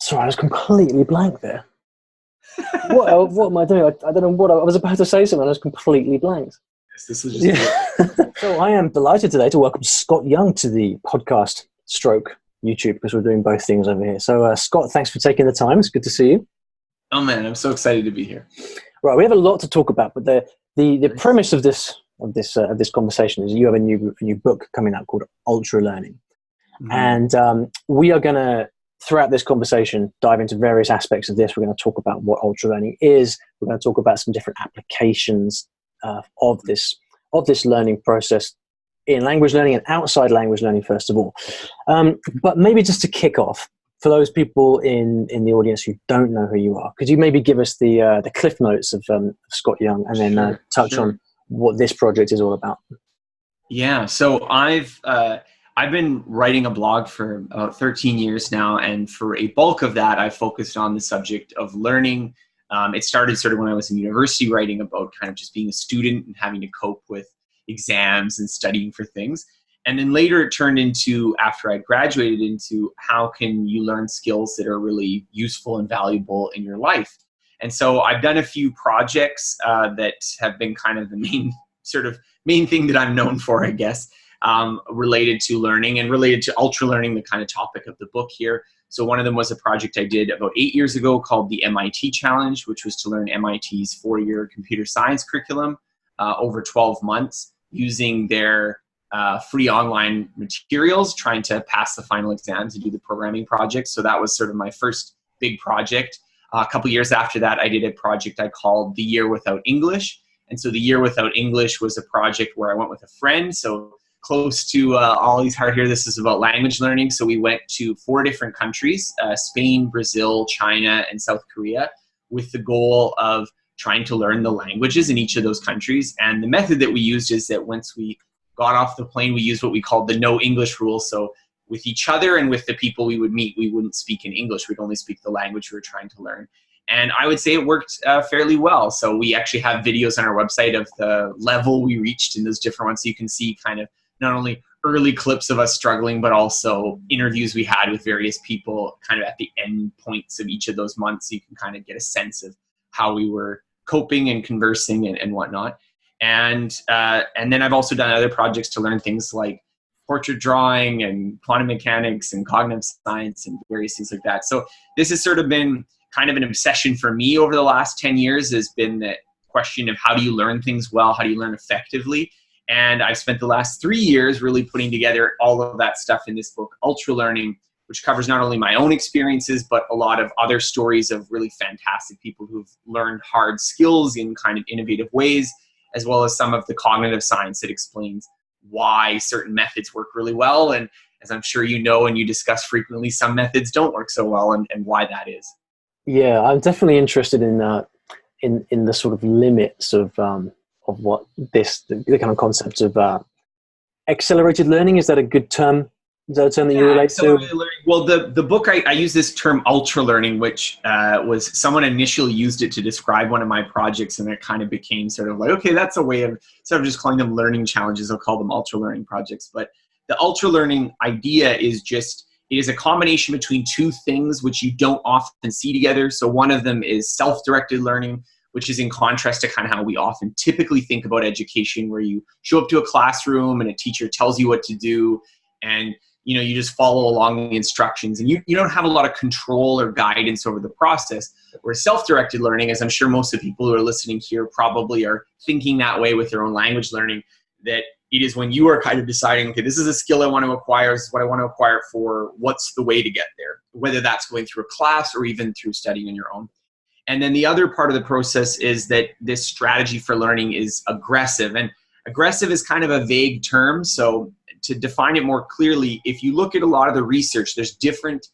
Sorry, I was completely blank there. What am I doing? I don't know what I was about to say. Something I was completely blanked. Yes, this is just So I am delighted today to welcome Scott Young to the podcast stroke YouTube, because we're doing both things over here. So Scott, thanks for taking the time. It's good to see you. Oh man, I'm so excited to be here. Right, we have a lot to talk about, but the premise of this conversation is you have a new book coming out called Ultralearning, and we are going to, throughout this conversation, dive into various aspects of this. We're going to talk about what ultralearning is. We're going to talk about some different applications of this learning process in language learning and outside language learning, first of all. But maybe just to kick off, for those people in the audience who don't know who you are, could you maybe give us the cliff notes of Scott Young, and then touch on what this project is all about? Yeah, so I've been writing a blog for about 13 years now, and for a bulk of that, I focused on the subject of learning. It started sort of when I was in university, writing about kind of just being a student and having to cope with exams and studying for things. And then later it turned into, after I graduated, into how can you learn skills that are really useful and valuable in your life. And so I've done a few projects that have been kind of the main thing that I'm known for, I guess, related to learning and related to ultralearning, the kind of topic of the book here. So one of them was a project I did about 8 years ago called the MIT Challenge, which was to learn MIT's 4-year computer science curriculum over 12 months using their free online materials, trying to pass the final exams and do the programming project. So that was sort of my first big project. A couple years after that, I did a project I called the Year Without English. And so the Year Without English was a project where I went with a friend. So close to Olly's heart here, this is about language learning. So we went to 4 different countries, Spain, Brazil, China, and South Korea, with the goal of trying to learn the languages in each of those countries. And the method that we used is that once we got off the plane, we used what we called the no English rule. So with each other and with the people we would meet, we wouldn't speak in English. We'd only speak the language we were trying to learn. And I would say it worked fairly well. So we actually have videos on our website of the level we reached in those different ones. So you can see kind of not only early clips of us struggling, but also interviews we had with various people kind of at the end points of each of those months. So you can kind of get a sense of how we were coping and conversing and whatnot. And then I've also done other projects to learn things like portrait drawing and quantum mechanics and cognitive science and various things like that. So this has sort of been kind of an obsession for me over the last 10 years, has been the question of how do you learn things well, how do you learn effectively? And I've spent the last 3 years really putting together all of that stuff in this book, Ultralearning, which covers not only my own experiences, but a lot of other stories of really fantastic people who've learned hard skills in kind of innovative ways, as well as some of the cognitive science that explains why certain methods work really well. And as I'm sure you know and you discuss frequently, some methods don't work so well, and why that is. Yeah, I'm definitely interested in the sort of limits of what the kind of concept of accelerated learning. Is that a good term? Is that a term that you relate to? Well, the book, I use this term ultralearning, which was someone initially used it to describe one of my projects, and it kind of became sort of like, okay, that's a way of, instead of just calling them learning challenges, I'll call them ultralearning projects. But the ultralearning idea is just, it is a combination between 2 things which you don't often see together. So one of them is self-directed learning, which is in contrast to kind of how we often typically think about education, where you show up to a classroom and a teacher tells you what to do, and you just follow along the instructions, and you don't have a lot of control or guidance over the process. Whereas self-directed learning, as I'm sure most of the people who are listening here probably are thinking that way with their own language learning, that it is when you are kind of deciding, okay, this is a skill I want to acquire, this is what I want to acquire it for, what's the way to get there, whether that's going through a class or even through studying on your own. And then the other part of the process is that this strategy for learning is aggressive. And aggressive is kind of a vague term. So to define it more clearly, if you look at a lot of the research, there's different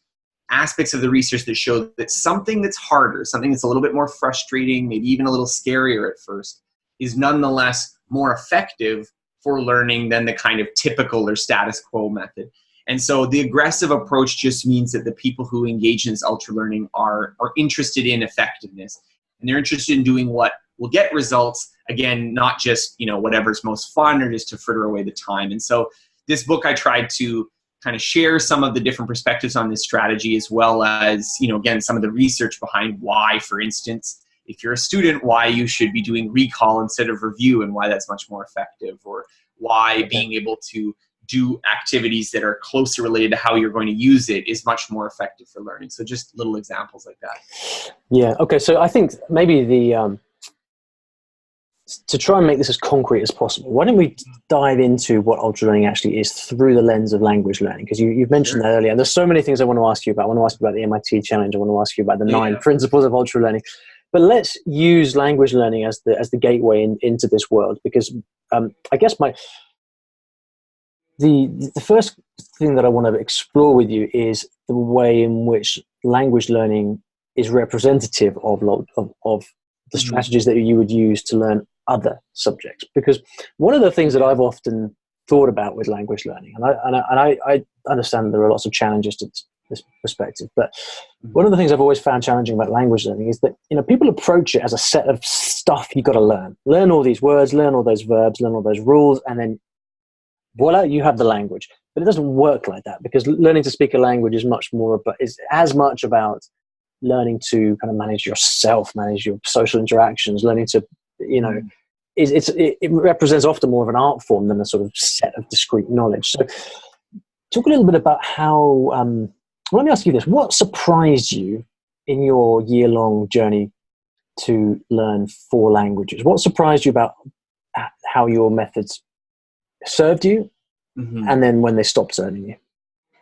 aspects of the research that show that something that's harder, something that's a little bit more frustrating, maybe even a little scarier at first, is nonetheless more effective for learning than the kind of typical or status quo method. And so the aggressive approach just means that the people who engage in this ultralearning are interested in effectiveness. And they're interested in doing what will get results, again, not just whatever's most fun or just to fritter away the time. And so this book, I tried to kind of share some of the different perspectives on this strategy, as well as, again, some of the research behind why, for instance, if you're a student, why you should be doing recall instead of review and why that's much more effective, or why being able to do activities that are closely related to how you're going to use it is much more effective for learning. So just little examples like that. Yeah. Okay. So I think maybe to try and make this as concrete as possible, why don't we dive into what ultralearning actually is through the lens of language learning? Because you've mentioned that earlier, and there's so many things I want to ask you about. I want to ask you about the MIT challenge. I want to ask you about the 9 principles of ultralearning. But let's use language learning as the gateway into this world, because I guess the first thing that I want to explore with you is the way in which language learning is representative of the strategies that you would use to learn other subjects. Because one of the things that I've often thought about with language learning, and I understand there are lots of challenges to this perspective, but one of the things I've always found challenging about language learning is that people approach it as a set of stuff you've got to learn all these words, learn all those verbs, learn all those rules, and then voila, you have the language. But it doesn't work like that, because learning to speak a language is much more about, is as much about learning to kind of manage yourself, manage your social interactions, learning to, it represents often more of an art form than a sort of set of discrete knowledge. So talk a little bit about how, let me ask you this, what surprised you in your year-long journey to learn 4 languages? What surprised you about how your methods served you, and then when they stopped serving you,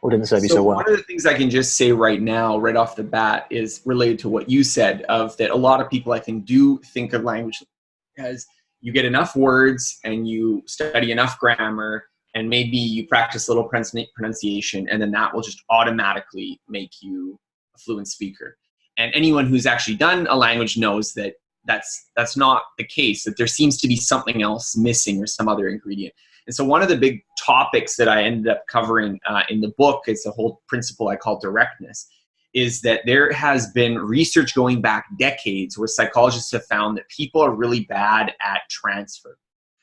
or didn't serve you so well? One of the things I can just say right now, right off the bat, is related to what you said, of that a lot of people, I think, do think of language as you get enough words and you study enough grammar and maybe you practice a little pronunciation, and then that will just automatically make you a fluent speaker. And anyone who's actually done a language knows that that's not the case, that there seems to be something else missing or some other ingredient. And so one of the big topics that I ended up covering in the book, it's a whole principle I call directness, is that there has been research going back decades where psychologists have found that people are really bad at transfer.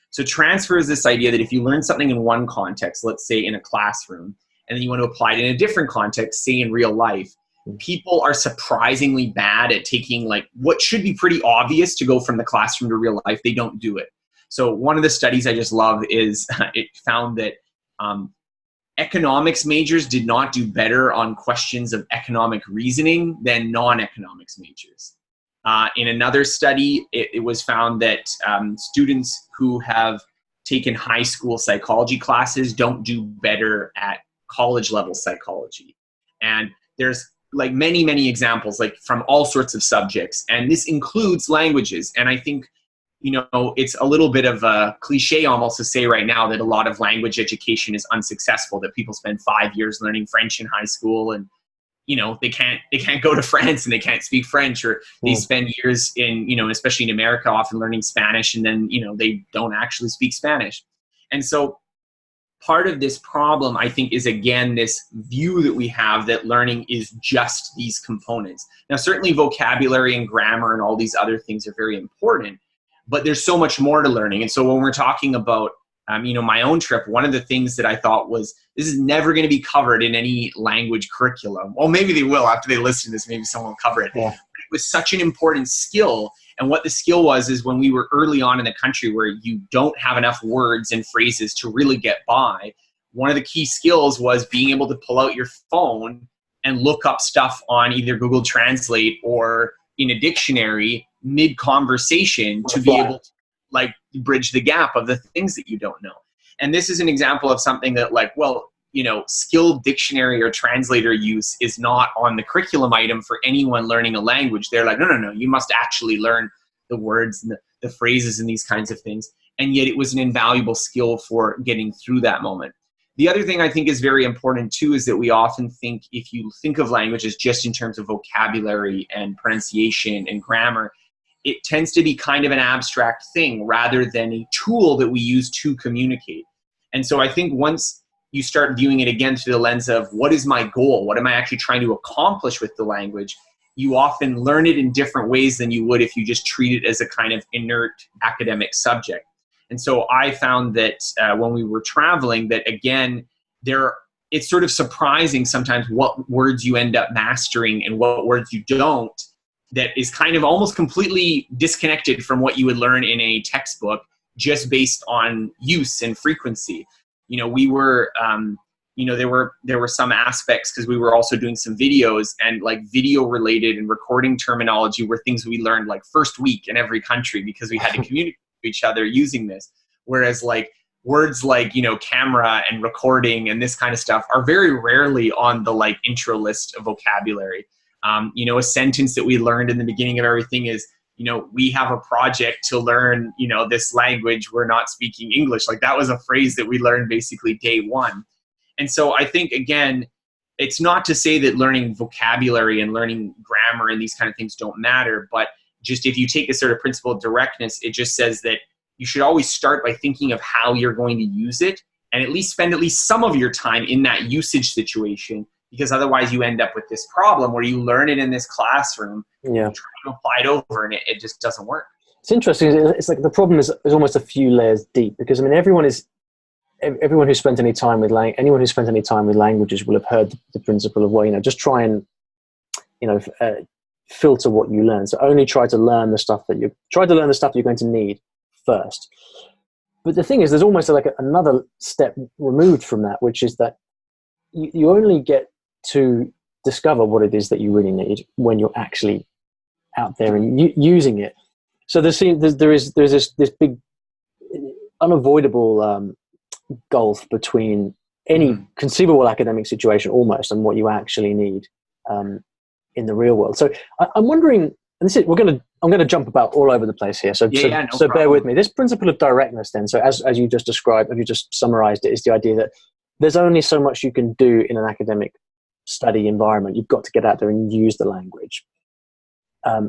So transfer is this idea that if you learn something in one context, let's say in a classroom, and then you want to apply it in a different context, say in real life, people are surprisingly bad at taking like what should be pretty obvious to go from the classroom to real life. They don't do it. So one of the studies I just love is it found that economics majors did not do better on questions of economic reasoning than non-economics majors. In another study, it was found that students who have taken high school psychology classes don't do better at college level psychology. And there's like many, many examples, like from all sorts of subjects. And this includes languages. And I think, it's a little bit of a cliche almost to say right now that a lot of language education is unsuccessful, that people spend 5 years learning French in high school and, they can't go to France and they can't speak French, or they spend years in, especially in America, often learning Spanish, and then, they don't actually speak Spanish. And so part of this problem, I think, is again this view that we have that learning is just these components. Now, certainly vocabulary and grammar and all these other things are very important, but there's so much more to learning. And so when we're talking about, my own trip, one of the things that I thought was, this is never going to be covered in any language curriculum. Well, maybe they will after they listen to this, maybe someone will cover it. Yeah. It was such an important skill. And what the skill was is when we were early on in the country where you don't have enough words and phrases to really get by, one of the key skills was being able to pull out your phone and look up stuff on either Google Translate or in a dictionary mid-conversation to be able to like bridge the gap of the things that you don't know. And this is an example of something that skilled dictionary or translator use is not on the curriculum item for anyone learning a language. They're like, no, you must actually learn the words and the phrases and these kinds of things. And yet it was an invaluable skill for getting through that moment. The other thing I think is very important too is that we often think, if you think of languages just in terms of vocabulary and pronunciation and grammar, it tends to be kind of an abstract thing rather than a tool that we use to communicate. And so I think once you start viewing it again through the lens of what is my goal, what am I actually trying to accomplish with the language, you often learn it in different ways than you would if you just treat it as a kind of inert academic subject. And so I found that when we were traveling, that again, there it's sort of surprising sometimes what words you end up mastering and what words you don't, that is kind of almost completely disconnected from what you would learn in a textbook just based on use and frequency. You know, we were, you know, there were some aspects, because we were also doing some videos, and like video related and recording terminology were things we learned like first week in every country because we had to communicate with each other using this. Whereas like words like, you know, camera and recording and this kind of stuff are very rarely on the like intro list of vocabulary. You know, a sentence that we learned in the beginning of everything is, you know, we have a project to learn, you know, this language, we're not speaking English. Like that was a phrase that we learned basically day one. And so I think, again, it's not to say that learning vocabulary and learning grammar and these kind of things don't matter, but just if you take a sort of principle of directness, it just says that you should always start by thinking of how you're going to use it, and at least spend at least some of your time in that usage situation, because otherwise you end up with this problem where you learn it in this classroom, yeah, try to apply it over, and it just doesn't work. It's interesting. It's like the problem is almost a few layers deep, because I mean everyone who's spent any time with anyone who's spent any time with languages will have heard the principle of, well, you know, just try and, you know, filter what you learn. So only try to learn the stuff that you're going to need first. But the thing is, there's almost like another step removed from that, which is that you only get to discover what it is that you really need when you're actually out there and using it. So there is this big unavoidable gulf between any conceivable academic situation almost and what you actually need in the real world. So I'm wondering, and I'm going to jump about all over the place here. So bear with me. This principle of directness then, so as you just described, as you just summarized it, is the idea that there's only so much you can do in an academic study environment. You've got to get out there and use the language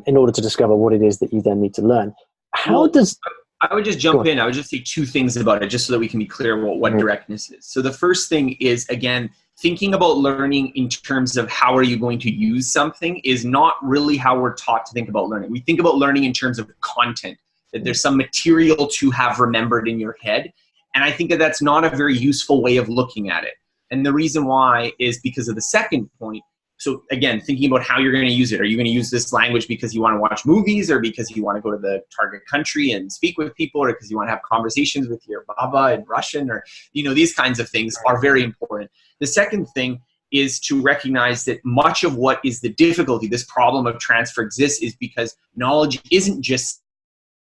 in order to discover what it is that you then need to learn. I would just jump in. I would just say two things about it, just so that we can be clear about what directness is. So the first thing is, again, thinking about learning in terms of how are you going to use something is not really how we're taught to think about learning. We think about learning in terms of content, that there's some material to have remembered in your head. And I think that that's not a very useful way of looking at it. And the reason why is because of the second point. So again, thinking about how you're going to use it. Are you going to use this language because you want to watch movies, or because you want to go to the target country and speak with people, or because you want to have conversations with your baba in Russian, or, you know, these kinds of things are very important. The second thing is to recognize that much of what is the difficulty, this problem of transfer exists, is because knowledge isn't just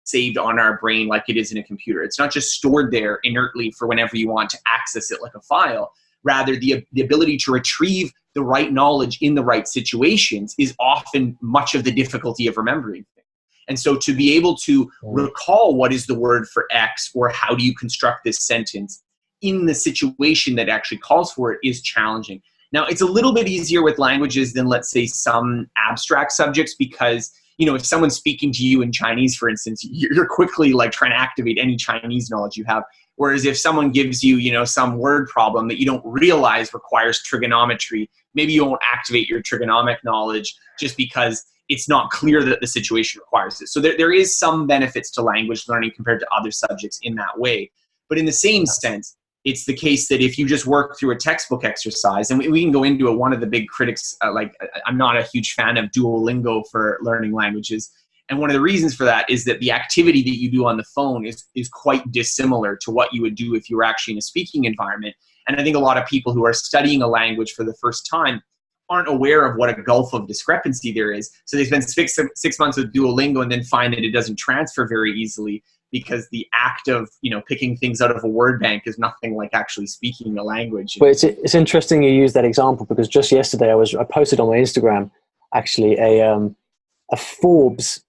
saved on our brain like it is in a computer. It's not just stored there inertly for whenever you want to access it like a file. Rather, the ability to retrieve the right knowledge in the right situations is often much of the difficulty of remembering things. And so to be able to recall what is the word for X, or how do you construct this sentence in the situation that actually calls for it, is challenging. Now, it's a little bit easier with languages than, let's say, some abstract subjects, because, you know, if someone's speaking to you in Chinese, for instance, you're quickly like trying to activate any Chinese knowledge you have. Whereas if someone gives you, you know, some word problem that you don't realize requires trigonometry, maybe you won't activate your trigonomic knowledge just because it's not clear that the situation requires it. So there is some benefits to language learning compared to other subjects in that way. But in the same sense, it's the case that if you just work through a textbook exercise, and we can go into it, one of the big critics, like I'm not a huge fan of Duolingo for learning languages. And one of the reasons for that is that the activity that you do on the phone is quite dissimilar to what you would do if you were actually in a speaking environment. And I think a lot of people who are studying a language for the first time aren't aware of what a gulf of discrepancy there is. So they spend six months with Duolingo and then find that it doesn't transfer very easily, because the act of, you know, picking things out of a word bank is nothing like actually speaking a language. But it's interesting you use that example, because just yesterday I posted on my Instagram actually a Forbes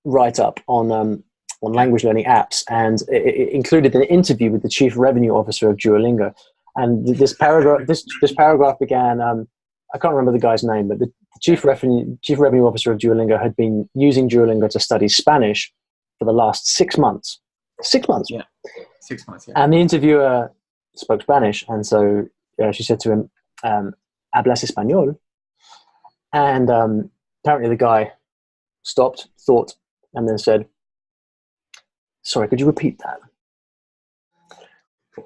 write-up on language learning apps, and it included an interview with the chief revenue officer of Duolingo. And this paragraph began, I can't remember the guy's name, but the chief revenue officer of Duolingo had been using Duolingo to study Spanish for the last 6 months. 6 months. Yeah. 6 months. Yeah. And the interviewer spoke Spanish, and so she said to him, "Hablas español?" And apparently the guy stopped, thought, and then said, "Sorry, could you repeat that?"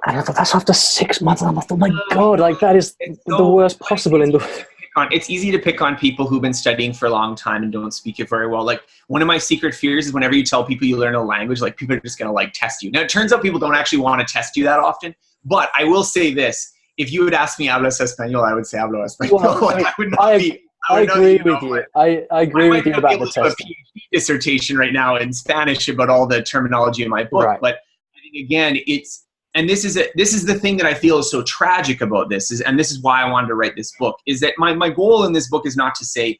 And I thought, that's after 6 months. And I thought, oh my God, like that is the worst possible in the... It's easy to pick on people who've been studying for a long time and don't speak it very well. Like, one of my secret fears is whenever you tell people you learn a language, like, people are just going to like test you. Now, it turns out people don't actually want to test you that often, but I will say this. If you would ask me, ¿hablas español? I would say, hablo español. Well, like, I agree with you. I agree with you about the testing. I PhD dissertation right now in Spanish about all the terminology in my book. Right. But I think, again, this is the thing that I feel is so tragic about this, and this is why I wanted to write this book, is that my goal in this book is not to say,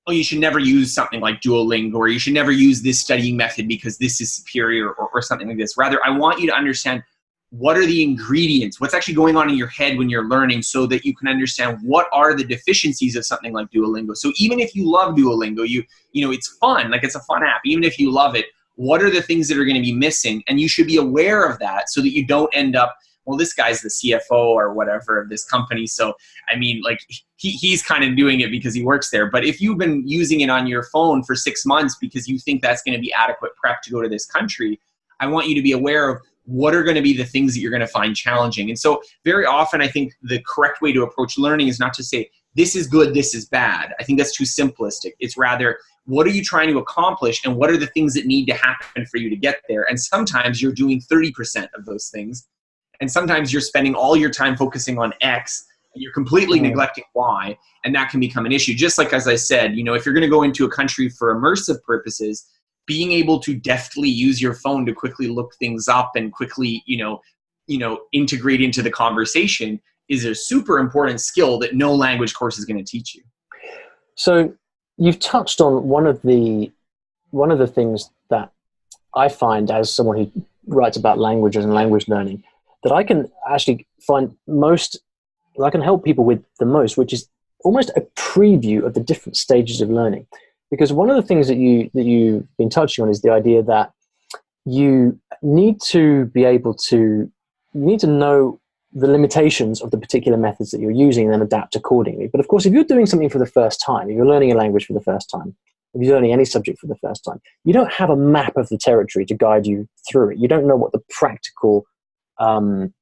oh, you should never use something like Duolingo, or you should never use this studying method because this is superior, or something like this. Rather, I want you to understand what are the ingredients, what's actually going on in your head when you're learning, so that you can understand what are the deficiencies of something like Duolingo. So even if you love Duolingo, you know, it's fun, like it's a fun app. Even if you love it, what are the things that are going to be missing? And you should be aware of that so that you don't end up, well, this guy's the CFO or whatever of this company. So, I mean, like, he's kind of doing it because he works there. But if you've been using it on your phone for 6 months because you think that's going to be adequate prep to go to this country, I want you to be aware of what are going to be the things that you're going to find challenging. And so very often, I think the correct way to approach learning is not to say, this is good, this is bad. I think that's too simplistic. It's rather, what are you trying to accomplish, and what are the things that need to happen for you to get there? And sometimes you're doing 30% of those things. And sometimes you're spending all your time focusing on X, and you're completely neglecting Y, and that can become an issue. Just like, as I said, you know, if you're going to go into a country for immersive purposes, being able to deftly use your phone to quickly look things up and quickly, you know, integrate into the conversation is a super important skill that no language course is going to teach you. So you've touched on one of the things that I find, as someone who writes about languages and language learning, that I can actually find I can help people with the most, which is almost a preview of the different stages of learning. Because one of the things that you've been touching on is the idea that you need to be able to, you need to know the limitations of the particular methods that you're using and then adapt accordingly. But of course, if you're doing something for the first time, if you're learning a language for the first time, if you're learning any subject for the first time, you don't have a map of the territory to guide you through it. You don't know what the practical, you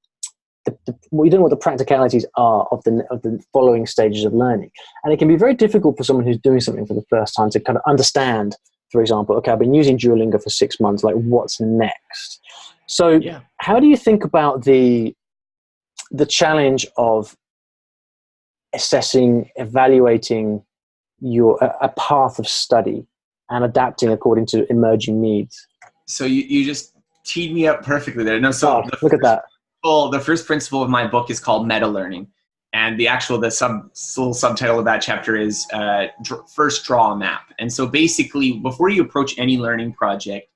don't know what the practicalities are of the following stages of learning. And it can be very difficult for someone who's doing something for the first time to kind of understand, for example, okay, I've been using Duolingo for 6 months, like what's next? So how do you think about the challenge of assessing, evaluating a path of study and adapting according to emerging needs? So you just teed me up perfectly there. No, so look at that. Well, the first principle of my book is called meta learning, and the little subtitle of that chapter is first draw a map. And so basically, before you approach any learning project,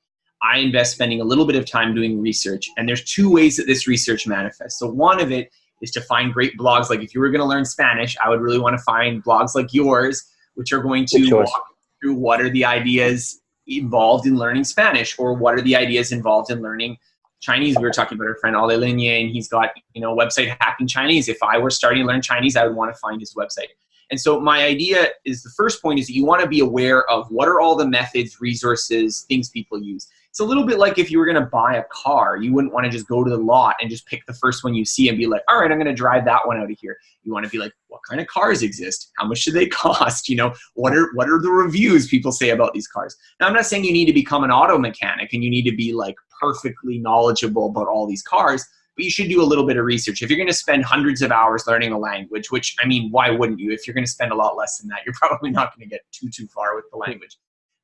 I invest spending a little bit of time doing research. And there's 2 ways that this research manifests. So one of it is to find great blogs. Like if you were going to learn Spanish, I would really want to find blogs like yours, which are going to walk through what are the ideas involved in learning Spanish, or what are the ideas involved in learning Chinese. We were talking about our friend Olly Richards, and he's got, you know, website Hacking Chinese. If I were starting to learn Chinese, I would want to find his website. And so my idea is, the first point is that you want to be aware of what are all the methods, resources, things people use. It's a little bit like if you were going to buy a car, you wouldn't want to just go to the lot and just pick the first one you see and be like, all right, I'm going to drive that one out of here. You want to be like, what kind of cars exist? How much do they cost? You know, what are the reviews people say about these cars? Now, I'm not saying you need to become an auto mechanic and you need to be like perfectly knowledgeable about all these cars, but you should do a little bit of research. If you're going to spend hundreds of hours learning a language, which, I mean, why wouldn't you? If you're going to spend a lot less than that, you're probably not going to get too far with the language.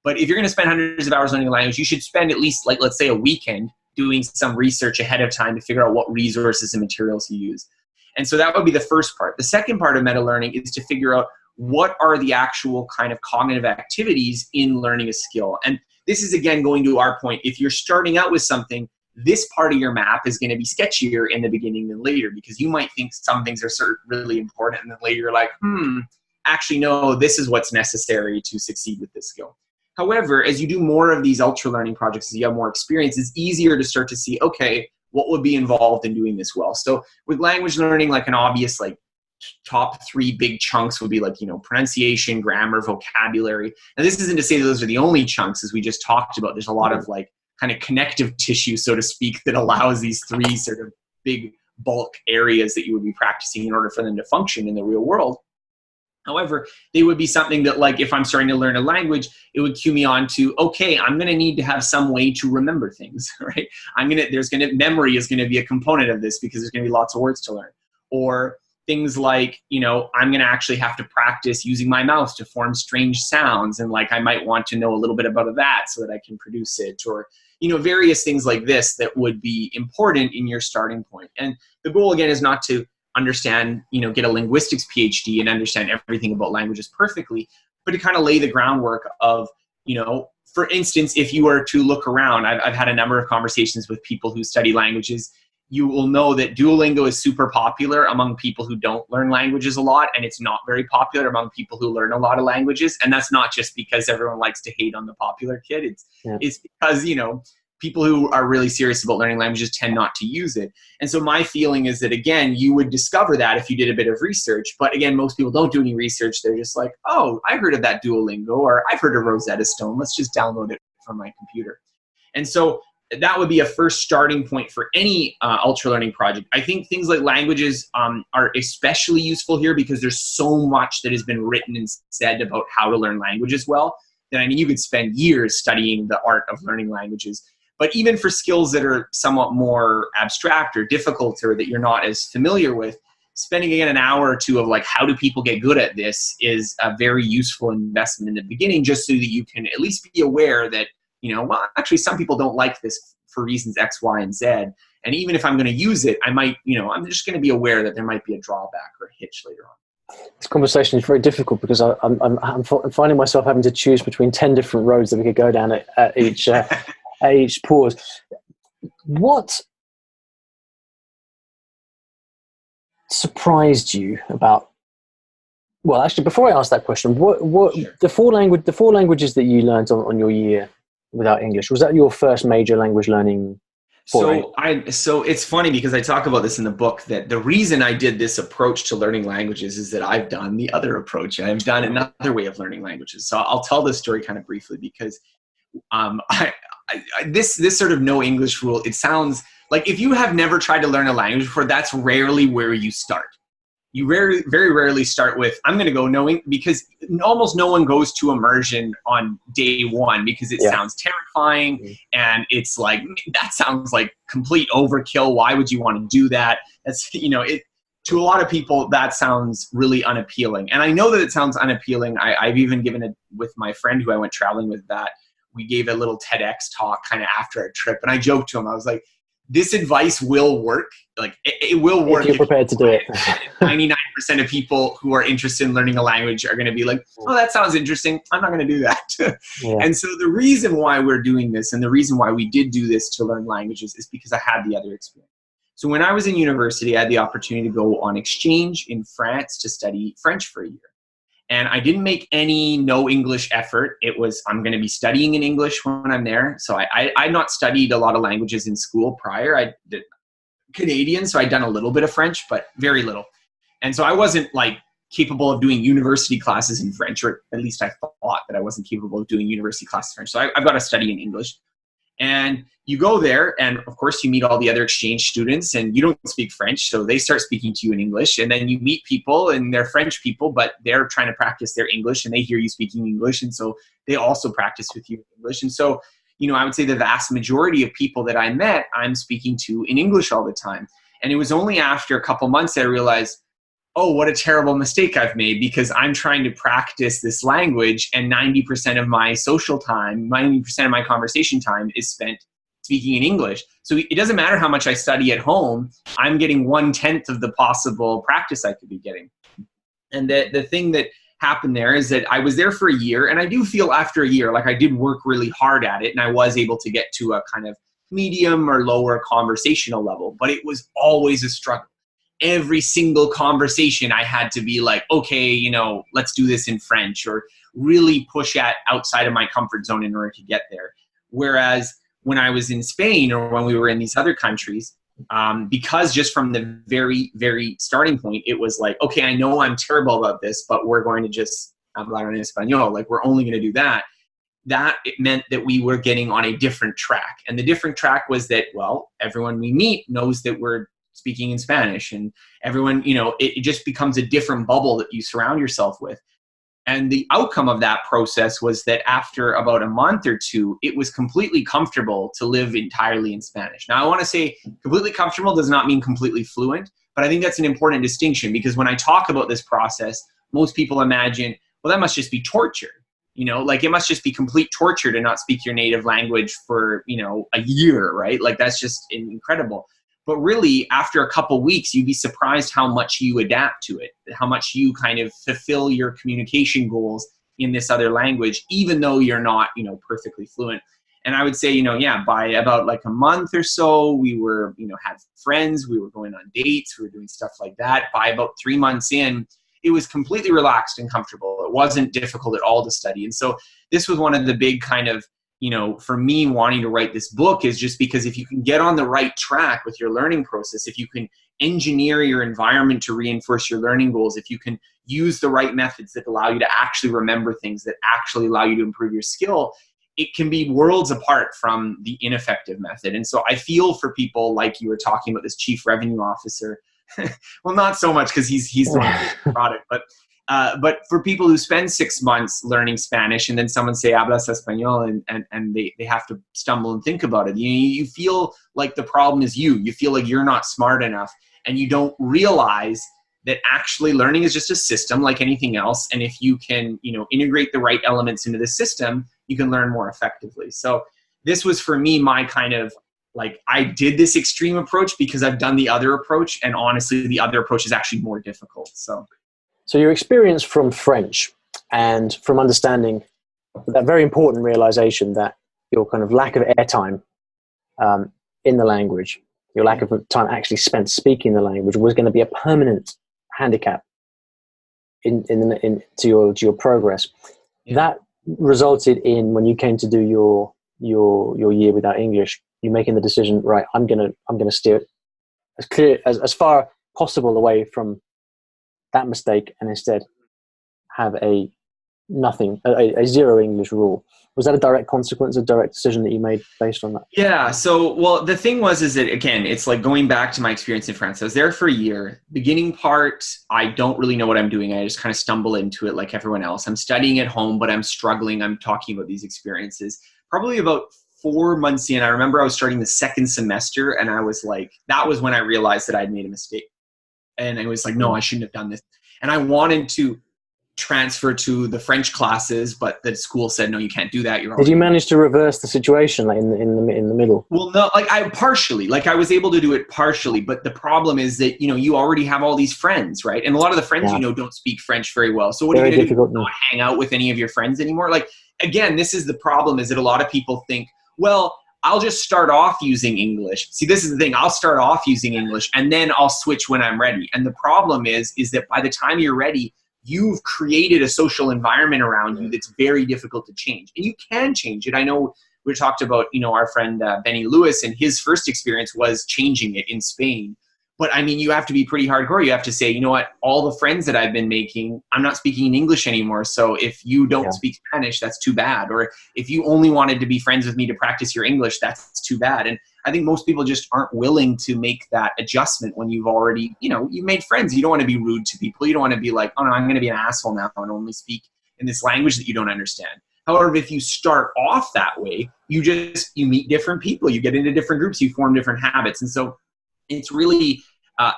But if you're going to spend hundreds of hours learning a language, you should spend at least, like, let's say a weekend doing some research ahead of time to figure out what resources and materials you use. And so that would be the first part. The second part of meta learning is to figure out what are the actual kind of cognitive activities in learning a skill. And this is, again, going to our point. If you're starting out with something, this part of your map is going to be sketchier in the beginning than later, because you might think some things are really important, and then later you're like, actually, no, this is what's necessary to succeed with this skill. However, as you do more of these ultra learning projects, as you have more experience, it's easier to start to see, okay, what would be involved in doing this well? So with language learning, like an obvious, like, top 3 big chunks would be like, you know, pronunciation, grammar, vocabulary. And this isn't to say that those are the only chunks, as we just talked about. There's a lot of like kind of connective tissue, so to speak, that allows these 3 sort of big bulk areas that you would be practicing in order for them to function in the real world. However, they would be something that, like, if I'm starting to learn a language, it would cue me on to, okay, I'm going to need to have some way to remember things, right? Memory is going to be a component of this because there's going to be lots of words to learn. Or things like, I'm going to actually have to practice using my mouth to form strange sounds. And like, I might want to know a little bit about that so that I can produce it, or, various things like this that would be important in your starting point. And the goal, again, is not to understand, get a linguistics PhD and understand everything about languages perfectly, but to kind of lay the groundwork of, for instance, if you were to look around, I've had a number of conversations with people who study languages. You will know that Duolingo is super popular among people who don't learn languages a lot, and it's not very popular among people who learn a lot of languages. And that's not just because everyone likes to hate on the popular kid. It's because, people who are really serious about learning languages tend not to use it. And so my feeling is that, again, you would discover that if you did a bit of research. But again, most people don't do any research. They're just like, oh, I heard of that Duolingo, or I've heard of Rosetta Stone. Let's just download it from my computer. And so that would be a first starting point for any ultra learning project. I think things like languages are especially useful here because there's so much that has been written and said about how to learn languages well, that you could spend years studying the art of learning languages. But even for skills that are somewhat more abstract or difficult, or that you're not as familiar with, spending again an hour or two of like, how do people get good at this, is a very useful investment in the beginning, just so that you can at least be aware that, well, actually some people don't like this for reasons X, Y, and Z. And even if I'm going to use it, I might, I'm just going to be aware that there might be a drawback or a hitch later on. This conversation is very difficult because I'm finding myself having to choose between 10 different roads that we could go down at each pause. What surprised you about? Well, actually, before I ask that question, what Sure. the four languages that you learned on your year without English, was that your first major language learning foray? So it's funny because I talk about this in the book, that the reason I did this approach to learning languages is that I've done the other approach. I've done another way of learning languages. So I'll tell this story kind of briefly because this sort of no English rule, it sounds like, if you have never tried to learn a language before, that's rarely where you start. You very rarely start with, I'm going to go knowing, because almost no one goes to immersion on day one because it sounds terrifying. And it's like, that sounds like complete overkill. Why would you want to do that? That's, to a lot of people, that sounds really unappealing. And I know that it sounds unappealing. I've even given it with my friend who I went traveling with, that we gave a little TEDx talk kind of after our trip. And I joked to him, I was like, this advice will work. Like, it will work. If you're prepared to do it. 99% of people who are interested in learning a language are going to be like, oh, that sounds interesting. I'm not going to do that. And so the reason why we're doing this, and the reason why we did do this to learn languages, is because I had the other experience. So when I was in university, I had the opportunity to go on exchange in France to study French for a year. And I didn't make no English effort. It was, I'm going to be studying in English when I'm there. So I'd not studied a lot of languages in school prior. I did Canadian, so I'd done a little bit of French, but very little. And so I wasn't like capable of doing university classes in French, or at least I thought that I wasn't capable of doing university classes in French. So I've got to study in English. And you go there, and of course you meet all the other exchange students, and you don't speak French, so they start speaking to you in English. And then you meet people, and they're French people, but they're trying to practice their English, and they hear you speaking English, and so they also practice with you in English. And so, I would say the vast majority of people that I met, I'm speaking to in English all the time. And it was only after a couple months that I realized, oh, what a terrible mistake I've made, because I'm trying to practice this language, and 90% of my social time, 90% of my conversation time is spent speaking in English. So it doesn't matter how much I study at home, I'm getting 1/10 of the possible practice I could be getting. And the thing that happened there is that I was there for a year, and I do feel after a year, like I did work really hard at it, and I was able to get to a kind of medium or lower conversational level, but it was always a struggle. Every single conversation I had to be like, okay, let's do this in French, or really push outside of my comfort zone in order to get there. Whereas when I was in Spain, or when we were in these other countries, because just from the very, very starting point, it was like, okay, I know I'm terrible about this, but we're going to just hablar en español. Like, we're only going to do that. That it meant that we were getting on a different track. And the different track was that, well, everyone we meet knows that we're speaking in Spanish, and everyone, you know, it just becomes a different bubble that you surround yourself with. And the outcome of that process was that after about a month or two, it was completely comfortable to live entirely in Spanish. Now, I want to say completely comfortable does not mean completely fluent, but I think that's an important distinction, because when I talk about this process, most people imagine, well, that must just be torture. You know, like it must just be complete torture to not speak your native language for, you know, a year, right? Like that's just incredible. But really, after a couple weeks, you'd be surprised how much you adapt to it, how much you kind of fulfill your communication goals in this other language, even though you're not, you know, perfectly fluent. And I would say, you know, yeah, by about like a month or so, we were, you know, had friends, we were going on dates, we were doing stuff like that. By about 3 months in, it was completely relaxed and comfortable. It wasn't difficult at all to study. And so this was one of the big kind of, you know, for me wanting to write this book, is just because if you can get on the right track with your learning process, if you can engineer your environment to reinforce your learning goals, if you can use the right methods that allow you to actually remember things, that actually allow you to improve your skill, it can be worlds apart from the ineffective method. And so I feel for people like you were talking about, this chief revenue officer. Well, not so much because he's the one who's the product, but for people who spend 6 months learning Spanish and then someone say hablas español and they have to stumble and think about it, you feel like the problem is you feel like you're not smart enough, and you don't realize that actually learning is just a system like anything else. And if you can, you know, integrate the right elements into the system, you can learn more effectively. So this was for me my kind of, like, I did this extreme approach because I've done the other approach, and honestly, the other approach is actually more difficult. So your experience from French and from understanding that very important realization that your kind of lack of airtime in the language, your lack of time actually spent speaking the language, was going to be a permanent handicap to your progress. Yeah. That resulted in, when you came to do your year without English, you making the decision, right, I'm gonna steer as far possible away from that mistake, and instead have a zero English rule. Was that a direct consequence, a direct decision that you made based on that? Yeah. So, well, the thing is that, again, it's like going back to my experience in France. I was there for a year. Beginning part, I don't really know what I'm doing. I just kind of stumble into it like everyone else. I'm studying at home, but I'm struggling. I'm talking about these experiences. Probably about 4 months in, I remember I was starting the second semester, and I was like, that was when I realized that I'd made a mistake. And I was like, no, I shouldn't have done this. And I wanted to transfer to the French classes, but the school said, no, you can't do that. Did you manage to reverse the situation, like in the middle? Well, no, like I was able to do it partially, but the problem is that, you know, you already have all these friends, right? And a lot of the friends, you know, don't speak French very well. So what are you going to do? Not hang out with any of your friends anymore? Like, again, this is the problem, is that a lot of people think, well, I'll just start off using English. See, this is the thing. I'll start off using English and then I'll switch when I'm ready. And the problem is that by the time you're ready, you've created a social environment around you that's very difficult to change. And you can change it. I know we talked about, you know, our friend Benny Lewis, and his first experience was changing it in Spain. But I mean, you have to be pretty hardcore. You have to say, you know what, all the friends that I've been making, I'm not speaking in English anymore. So if you don't speak Spanish, that's too bad. Or if you only wanted to be friends with me to practice your English, that's too bad. And I think most people just aren't willing to make that adjustment when you've already, you know, you've made friends. You don't want to be rude to people. You don't want to be like, oh no, I'm going to be an asshole now and only speak in this language that you don't understand. However, if you start off that way, you meet different people, you get into different groups, you form different habits. And so it's really,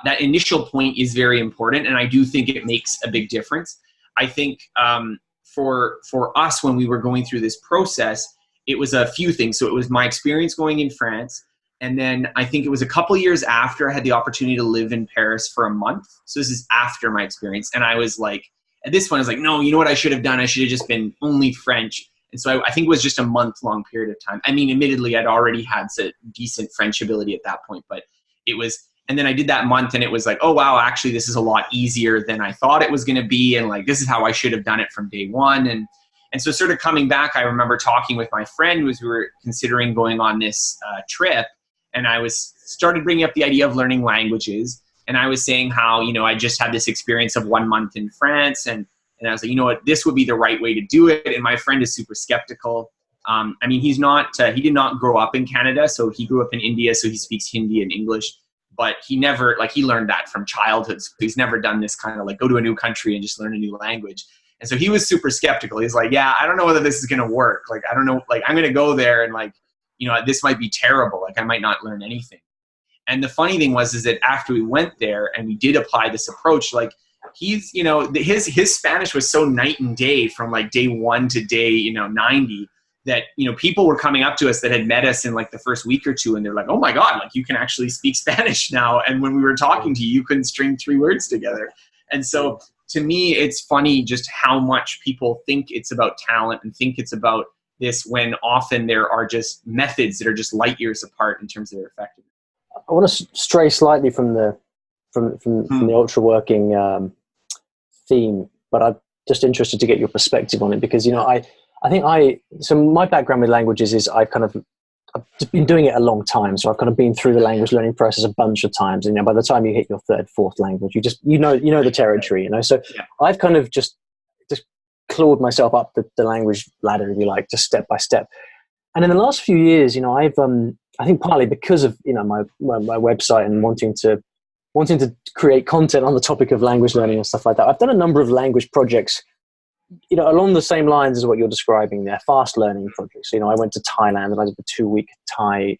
that initial point is very important. And I do think it makes a big difference. I think for us, when we were going through this process, it was a few things. So it was my experience going in France. And then I think it was a couple years after I had the opportunity to live in Paris for a month. So this is after my experience. And I was like, at this point, I was like, no, you know what I should have done? I should have just been only French. And so I think it was just a month-long period of time. I mean, admittedly, I'd already had some decent French ability at that point, but it was, and then I did that month and it was like, oh, wow, actually, this is a lot easier than I thought it was going to be. And like, this is how I should have done it from day one. And so sort of coming back, I remember talking with my friend as we were considering going on this trip. And I started bringing up the idea of learning languages. And I was saying how, you know, I just had this experience of 1 month in France. And I was like, you know what, this would be the right way to do it. And my friend is super skeptical. I mean, he did not grow up in Canada. So he grew up in India. So he speaks Hindi and English. but he never, like, he learned that from childhood. So he's never done this kind of like go to a new country and just learn a new language. And so he was super skeptical. He's like, yeah, I don't know whether this is going to work. Like, I don't know, like, I'm going to go there and like, you know, this might be terrible. Like, I might not learn anything. And the funny thing was, is that after we went there and we did apply this approach, like, he's, you know, his Spanish was so night and day from like day 1 to day, you know, 90, that, you know, people were coming up to us that had met us in like the first week or two, and they're like, oh my God, like, you can actually speak Spanish now. And when we were talking to you, you couldn't string 3 words together. And so to me, it's funny just how much people think it's about talent and think it's about this, when often there are just methods that are just light years apart in terms of their effectiveness. I want to stray slightly from the ultra working theme, but I'm just interested to get your perspective on it, because, you know, so my background with languages is I've just been doing it a long time. So I've kind of been through the language learning process a bunch of times. And, you know, by the time you hit your 3rd, 4th language, you know the territory, you know? So yeah. I've kind of just clawed myself up the language ladder, if you like, just step by step. And in the last few years, you know, I think partly because of, you know, my website and wanting to create content on the topic of language learning and stuff like that, I've done a number of language projects, you know, along the same lines as what you're describing there, fast learning projects. You know, I went to Thailand and I did a 2-week Thai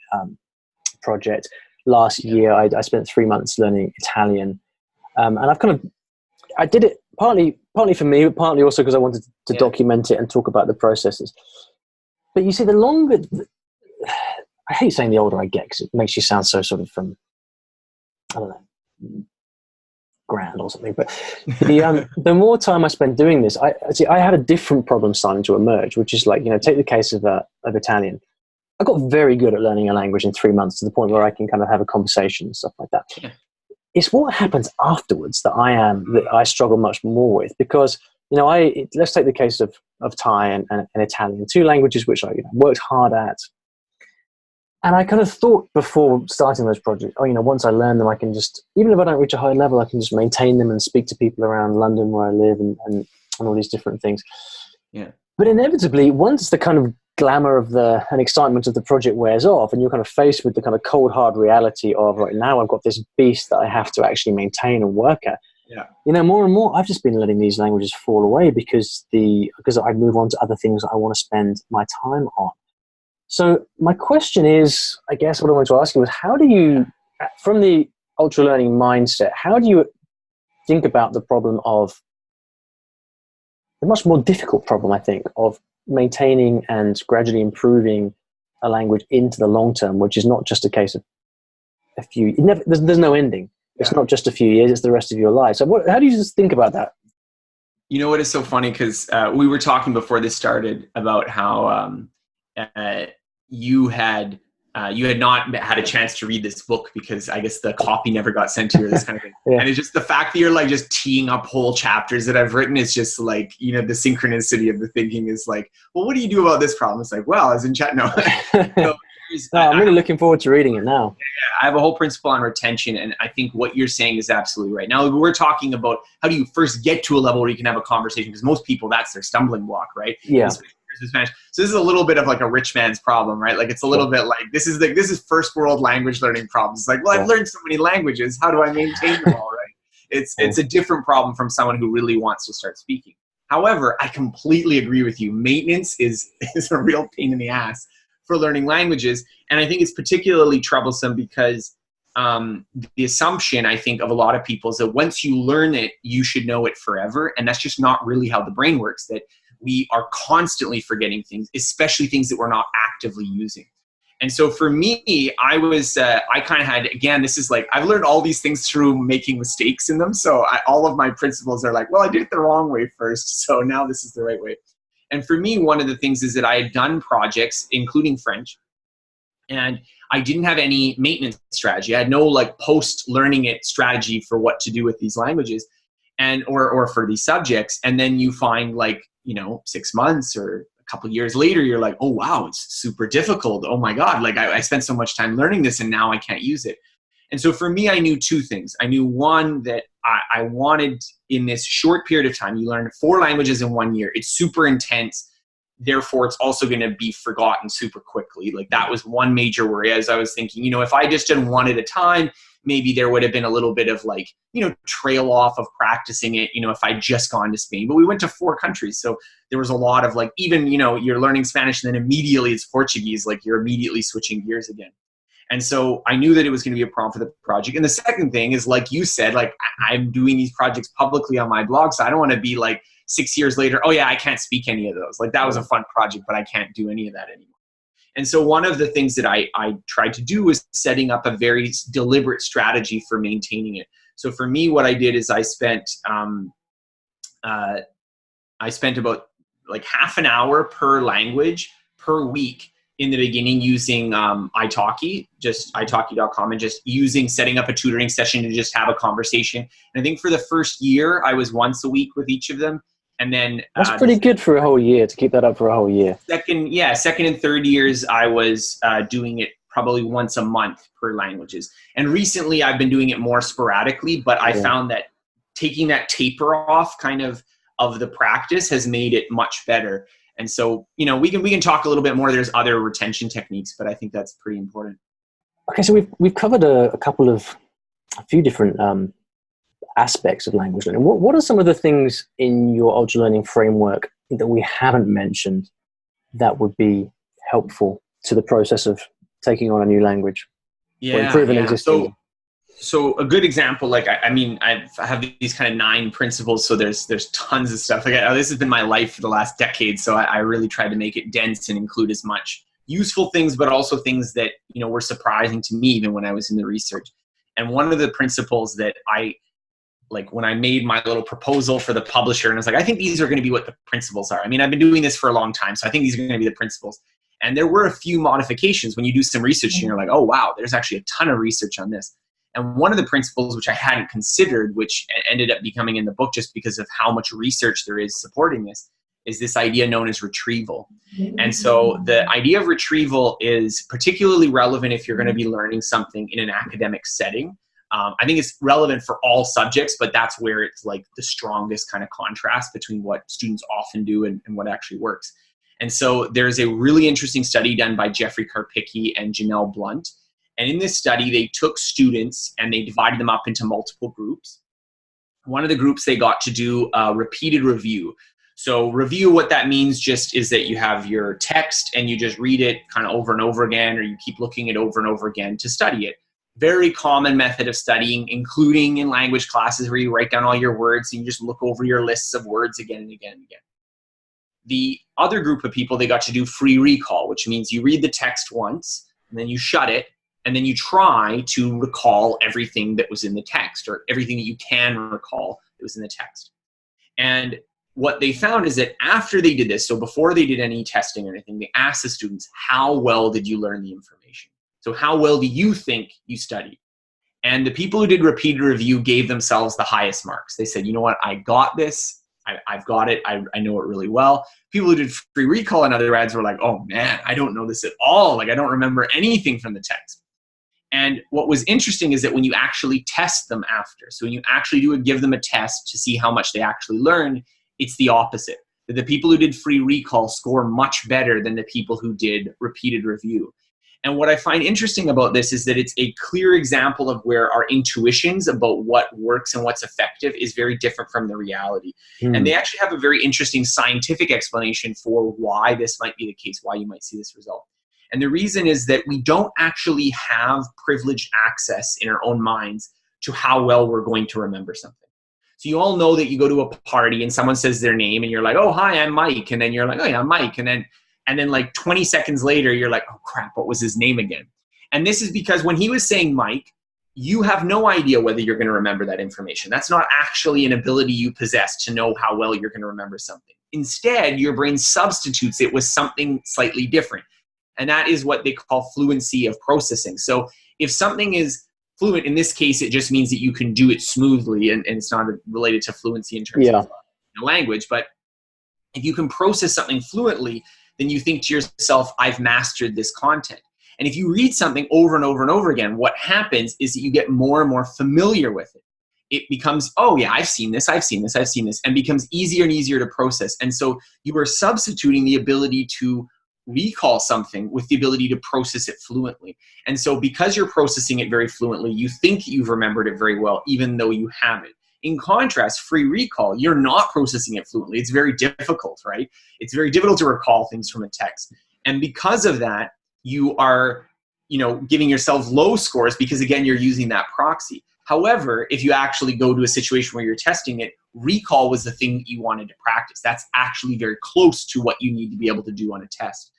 project. Last year, I spent 3 months learning Italian. And I did it partly for me, but partly also because I wanted to document it and talk about the processes. But you see, the longer, I hate saying the older I get, because it makes you sound so sort of, I don't know, grand or something. But the more time I spend doing this, I had a different problem starting to emerge, which is like, you know, take the case of Italian. I got very good at learning a language in 3 months, to the point where I can kind of have a conversation and stuff like that. Yeah. It's what happens afterwards that I struggle much more with, because, you know, let's take the case of Thai and Italian, 2 languages which I, you know, worked hard at. And I kind of thought before starting those projects, oh, you know, once I learn them, I can just, even if I don't reach a high level, I can just maintain them and speak to people around London where I live and all these different things. Yeah. But inevitably, once the kind of glamour of and excitement of the project wears off, and you're kind of faced with the kind of cold, hard reality of, right now I've got this beast that I have to actually maintain and work at. Yeah. You know, more and more, I've just been letting these languages fall away because I move on to other things that I want to spend my time on. So my question is, I guess what I want to ask you is, how do you, from the ultra learning mindset, how do you think about the problem of, the much more difficult problem, I think, of maintaining and gradually improving a language into the long term, which is not just a case of there's no ending. It's not just a few years, it's the rest of your life. So how do you just think about that? You know what is so funny? Because we were talking before this started about how you had not had a chance to read this book because I guess the copy never got sent to you, or this kind of thing. Yeah. And it's just the fact that you're like just teeing up whole chapters that I've written. It's just like, you know, the synchronicity of the thinking is like, well, what do you do about this problem? It's like, well, as in chat, no. So, I'm really looking forward to reading it now. I have a whole principle on retention, and I think what you're saying is absolutely right. Now, we're talking about how do you first get to a level where you can have a conversation, because most people, that's their stumbling block, right? Yeah. Spanish. So this is a little bit of like a rich man's problem, right? Like, it's a little bit like this is first world language learning problems. It's like, well, I've learned so many languages. How do I maintain them all, right? It's a different problem from someone who really wants to start speaking. However, I completely agree with you. Maintenance is a real pain in the ass for learning languages. And I think it's particularly troublesome because the assumption, I think, of a lot of people is that once you learn it, you should know it forever. And that's just not really how the brain works, that we are constantly forgetting things, especially things that we're not actively using. And so for me, I kind of had, again, this is like, I've learned all these things through making mistakes in them. So all of my principles are like, well, I did it the wrong way first, so now this is the right way. And for me, one of the things is that I had done projects, including French, and I didn't have any maintenance strategy. I had no like post-learning it strategy for what to do with these languages or for these subjects. And then you find, like, you know, 6 months or a couple of years later, you're like, oh, wow, it's super difficult. Oh my God, like I spent so much time learning this and now I can't use it. And so for me, I knew 2 things. I knew, one, that I wanted, in this short period of time, you learn 4 languages in 1 year. It's super intense. Therefore, it's also going to be forgotten super quickly. Like, that was one major worry, as I was thinking, you know, if I just did one at a time, maybe there would have been a little bit of like, trail off of practicing it, if I'd just gone to Spain. But we went to 4 countries. So there was a lot of like, even, you're learning Spanish and then immediately it's Portuguese, like you're immediately switching gears again. And so I knew that it was going to be a problem for the project. And the second thing is, like you said, like I'm doing these projects publicly on my blog. So I don't want to be like 6 years later, oh yeah, I can't speak any of those. Like that was a fun project, but I can't do any of that anymore. And so one of the things that I tried to do was setting up a very deliberate strategy for maintaining it. So for me, what I did is I spent about like half an hour per language per week in the beginning using italki, just italki.com, and just setting up a tutoring session to just have a conversation. And I think for the first year, I was once a week with each of them. And then that's pretty good for a whole year, to keep that up for a whole year. Second and third years, I was doing it probably once a month per languages. And recently I've been doing it more sporadically, but I found that taking that taper off kind of the practice has made it much better. And so, we can talk a little bit more. There's other retention techniques, but I think that's pretty important. Okay, so we've covered a few different aspects of language learning. What are some of the things in your ultra learning framework that we haven't mentioned that would be helpful to the process of taking on a new language or improving existing? So a good example, like, I have these kind of 9 principles. So there's tons of stuff. Like this has been my life for the last decade. So I really tried to make it dense and include as much useful things, but also things that, were surprising to me even when I was in the research. And one of the principles that like when I made my little proposal for the publisher, and I was like, I think these are going to be what the principles are. I've been doing this for a long time, so I think these are going to be the principles. And there were a few modifications when you do some research and you're like, oh, wow, there's actually a ton of research on this. And one of the principles, which I hadn't considered, which ended up becoming in the book just because of how much research there is supporting this, is this idea known as retrieval. And so the idea of retrieval is particularly relevant if you're going to be learning something in an academic setting. I think it's relevant for all subjects, but that's where it's like the strongest kind of contrast between what students often do and what actually works. And so there's a really interesting study done by Jeffrey Karpicki and Janelle Blunt. And in this study, they took students and they divided them up into multiple groups. One of the groups, they got to do a repeated review. So review, what that means just is that you have your text and you just read it kind of over and over again, or you keep looking it over and over again to study it. Very common method of studying, including in language classes where you write down all your words and you just look over your lists of words again and again and again. The other group of people, they got to do free recall, which means you read the text once and then you shut it and then you try to recall everything that was in the text, or everything that you can recall that was in the text. And what they found is that after they did this, so before they did any testing or anything, they asked the students, how well did you learn the information? So how well do you think you studied? And the people who did repeated review gave themselves the highest marks. They said, you know what, I got this. I've got it. I know it really well. People who did free recall and other ads were like, oh man, I don't know this at all. Like I don't remember anything from the text. And what was interesting is that when you actually test them after, so when you actually give them a test to see how much they actually learned, it's the opposite. That the people who did free recall score much better than the people who did repeated review. And what I find interesting about this is that it's a clear example of where our intuitions about what works and what's effective is very different from the reality. And they actually have a very interesting scientific explanation for why this might be the case, why you might see this result. And the reason is that we don't actually have privileged access in our own minds to how well we're going to remember something. So you all know that you go to a party and someone says their name and you're like, oh, hi, I'm Mike. And then you're like, oh yeah, I'm Mike. And then like 20 seconds later, you're like, oh crap, what was his name again? And this is because when he was saying Mike, you have no idea whether you're going to remember that information. That's not actually an ability you possess to know how well you're going to remember something. Instead, your brain substitutes it with something slightly different. And that is what they call fluency of processing. So if something is fluent, in this case, it just means that you can do it smoothly, and it's not related to fluency in terms of language. But if you can process something fluently, then you think to yourself, I've mastered this content. And if you read something over and over and over again, what happens is that you get more and more familiar with it. It becomes, oh yeah, I've seen this, and becomes easier and easier to process. And so you are substituting the ability to recall something with the ability to process it fluently. And so because you're processing it very fluently, you think you've remembered it very well, even though you haven't. In contrast, free recall, you're not processing it fluently. It's very difficult, right? It's very difficult to recall things from a text. And because of that, you are, giving yourself low scores because, again, you're using that proxy. However, if you actually go to a situation where you're testing it, recall was the thing that you wanted to practice. That's actually very close to what you need to be able to do on a test.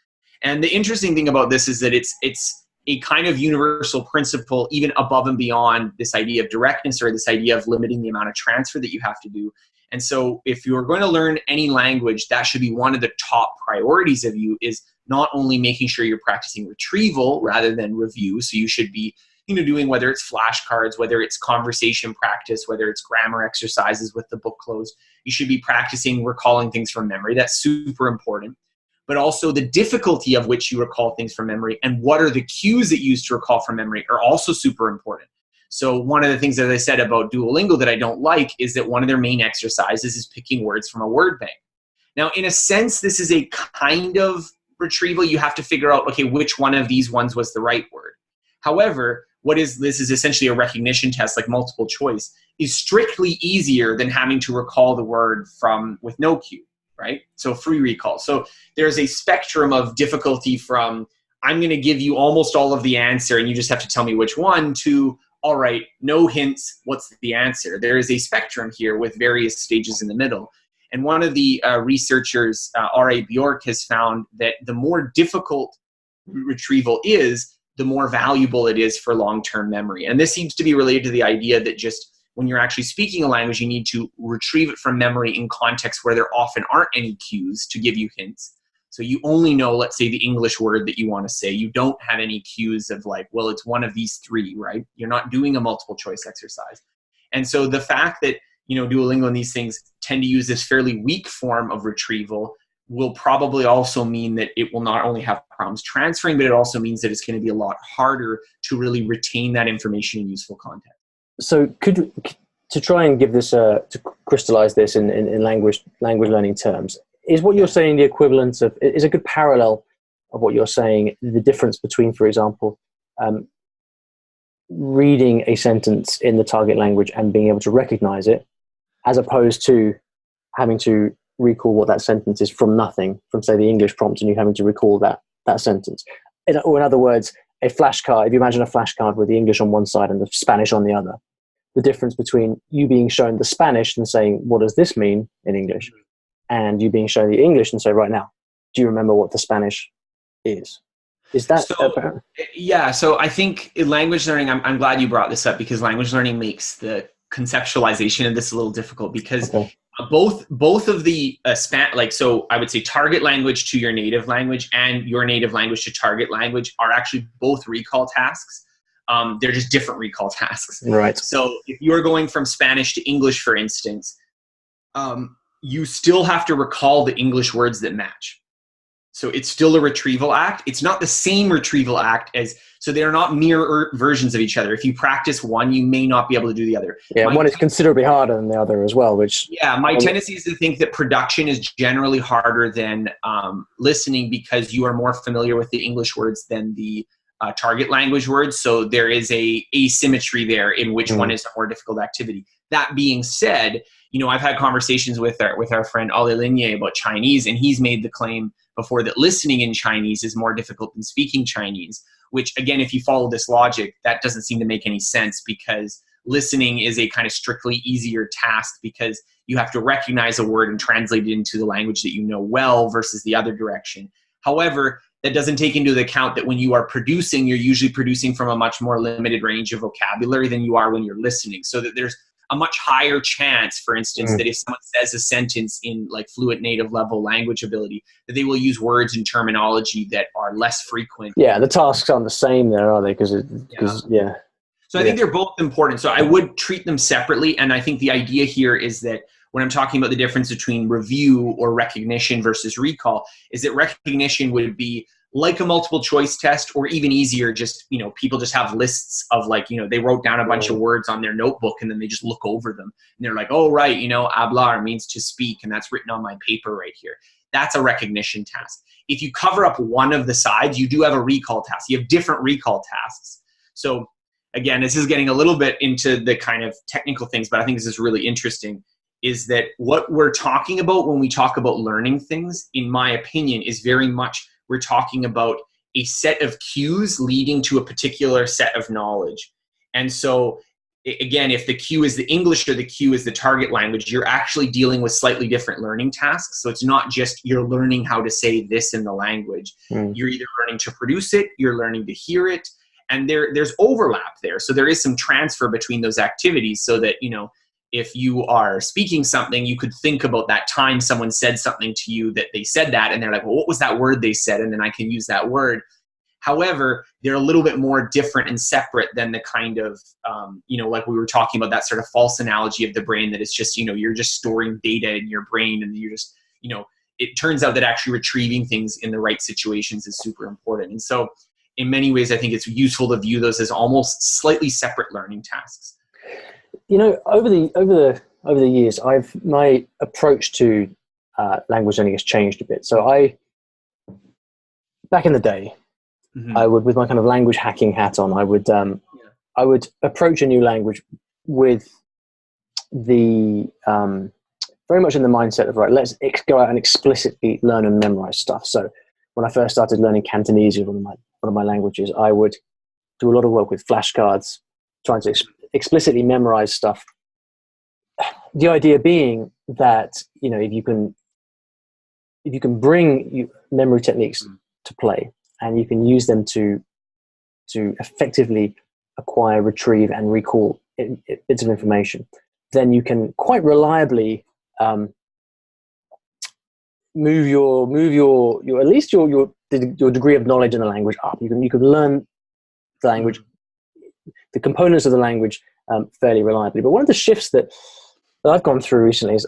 And the interesting thing about this is that it's a kind of universal principle, even above and beyond this idea of directness or this idea of limiting the amount of transfer that you have to do. And so if you're going to learn any language, that should be one of the top priorities of you, is not only making sure you're practicing retrieval rather than review. So you should be doing, whether it's flashcards, whether it's conversation practice, whether it's grammar exercises with the book closed. You should be practicing recalling things from memory. That's super important. But also the difficulty of which you recall things from memory and what are the cues that you use to recall from memory are also super important. So one of the things that I said about Duolingo that I don't like is that one of their main exercises is picking words from a word bank. Now, in a sense, this is a kind of retrieval. You have to figure out, okay, which one of these ones was the right word. However, this is essentially a recognition test, like multiple choice, is strictly easier than having to recall the word with no cue, right? So free recall. So there's a spectrum of difficulty from, I'm going to give you almost all of the answer and you just have to tell me which one, to, all right, no hints, what's the answer? There is a spectrum here with various stages in the middle. And one of the researchers, R.A. Bjork, has found that the more difficult retrieval is, the more valuable it is for long-term memory. And this seems to be related to the idea that just when you're actually speaking a language, you need to retrieve it from memory in contexts where there often aren't any cues to give you hints. So you only know, let's say, the English word that you want to say. You don't have any cues of like, well, it's one of these three, right? You're not doing a multiple choice exercise. And so the fact that, Duolingo and these things tend to use this fairly weak form of retrieval will probably also mean that it will not only have problems transferring, but it also means that it's going to be a lot harder to really retain that information in useful context. So to try and give this, to crystallize this in language learning terms, is what you're saying the equivalent of, is a good parallel of what you're saying, the difference between, for example, reading a sentence in the target language and being able to recognize it, as opposed to having to recall what that sentence is from nothing, from say the English prompt, and you having to recall that sentence. Or in other words, a flashcard, if you imagine a flashcard with the English on one side and the Spanish on the other, the difference between you being shown the Spanish and saying, what does this mean in English? And you being shown the English and say, right now, do you remember what the Spanish is? Is that apparent? Yeah, so I think in language learning, I'm glad you brought this up, because language learning makes the conceptualization of this a little difficult, because both of the so I would say target language to your native language and your native language to target language are actually both recall tasks. They're just different recall tasks. Right. So if you're going from Spanish to English, for instance, you still have to recall the English words that match. So it's still a retrieval act. It's not the same retrieval act so they're not mirror versions of each other. If you practice one, you may not be able to do the other. Yeah, one is considerably harder than the other as well, my tendency is to think that production is generally harder than listening, because you are more familiar with the English words than the target language words. So there is a asymmetry there in which one is a more difficult activity. That being said, I've had conversations with our friend Olly Richards about Chinese, and he's made the claim before that listening in Chinese is more difficult than speaking Chinese, which, again, if you follow this logic, that doesn't seem to make any sense, because listening is a kind of strictly easier task, because you have to recognize a word and translate it into the language that you know well versus the other direction. However, that doesn't take into account that when you are producing, you're usually producing from a much more limited range of vocabulary than you are when you're listening. So that there's a much higher chance, for instance, that if someone says a sentence in like fluent native level language ability, that they will use words and terminology that are less frequent. Yeah, the tasks aren't the same there, are they? So I think they're both important. So I would treat them separately. And I think the idea here is that when I'm talking about the difference between review or recognition versus recall, is that recognition would be like a multiple choice test, or even easier, just, people just have lists of they wrote down a bunch of words on their notebook and then they just look over them and they're like, oh, right, hablar means to speak, and that's written on my paper right here. that's a recognition task. If you cover up one of the sides, you do have a recall task. You have different recall tasks. So again, this is getting a little bit into the kind of technical things, but I think this is really interesting, is that what we're talking about when we talk about learning things, in my opinion, is very much we're talking about a set of cues leading to a particular set of knowledge. And so again, if the cue is the English or the cue is the target language, you're actually dealing with slightly different learning tasks. So it's not just you're learning how to say this in the language. You're either learning to produce it, you're learning to hear it, and there's overlap there. So there is some transfer between those activities, so that, you know, if you are speaking something, you could think about that time someone said something to you that they said that, and they're like, well, what was that word they said? And then I can use that word. However, they're a little bit more different and separate than the kind of, you know, like we were talking about, that sort of false analogy of the brain, that it's just, you know, you're just storing data in your brain, and you're just, you know, it turns out that actually retrieving things in the right situations is super important. And so in many ways, I think it's useful to view those as almost slightly separate learning tasks. You know, over the years, my approach to language learning has changed a bit. So back in the day, I would, with my kind of language hacking hat on, I would approach a new language with the very much in the mindset of, right, let's go out and explicitly learn and memorize stuff. So when I first started learning Cantonese, one of my languages, I would do a lot of work with flashcards, trying to explicitly memorize stuff. The idea being that, you know, if you can bring memory techniques to play, and you can use them to effectively acquire, retrieve, and recall bits of information, then you can quite reliably move your at least your degree of knowledge in the language up. You can learn the language, the components of the language, fairly reliably. But one of the shifts that I've gone through recently is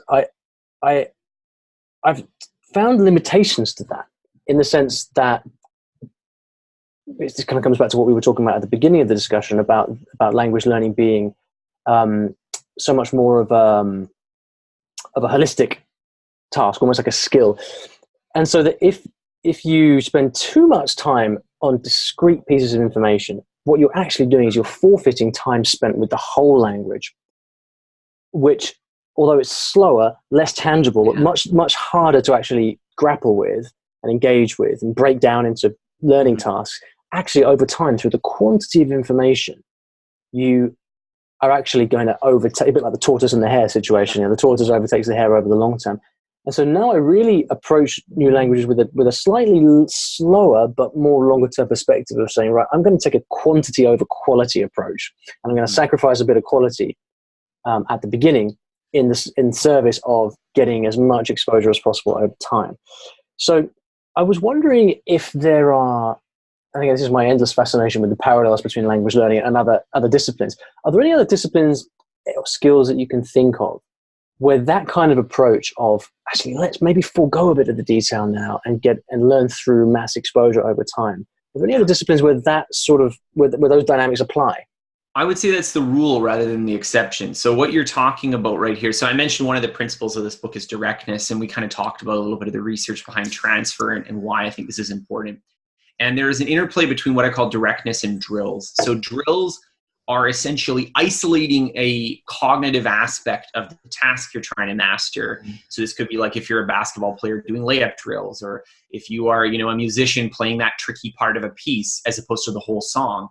I've found limitations to that, in the sense that this kind of comes back to what we were talking about at the beginning of the discussion about language learning being so much more of a holistic task, almost like a skill. And so that if you spend too much time on discrete pieces of information, what you're actually doing is you're forfeiting time spent with the whole language, which, although it's slower, less tangible, but much harder to actually grapple with and engage with and break down into learning tasks, actually over time, through the quantity of information, you are actually going to overtake, a bit like the tortoise and the hare situation. You know, the tortoise overtakes the hare over the long term. And so now I really approach new languages with a slightly slower but more longer term perspective of saying, right, I'm going to take a quantity over quality approach, and I'm going to sacrifice a bit of quality at the beginning in service of getting as much exposure as possible over time. So I was wondering if there are, I think this is my endless fascination with the parallels between language learning and other disciplines. Are there any other disciplines or skills that you can think of where that kind of approach of, actually, let's maybe forego a bit of the detail now and learn through mass exposure over time? Are there any other disciplines where that sort of, where those dynamics apply? I would say that's the rule rather than the exception. So what you're talking about right here, so I mentioned one of the principles of this book is directness, and we kind of talked about a little bit of the research behind transfer and why I think this is important. And there is an interplay between what I call directness and drills. So drills are essentially isolating a cognitive aspect of the task you're trying to master. So this could be like if you're a basketball player doing layup drills, or if you are, you know, a musician playing that tricky part of a piece as opposed to the whole song.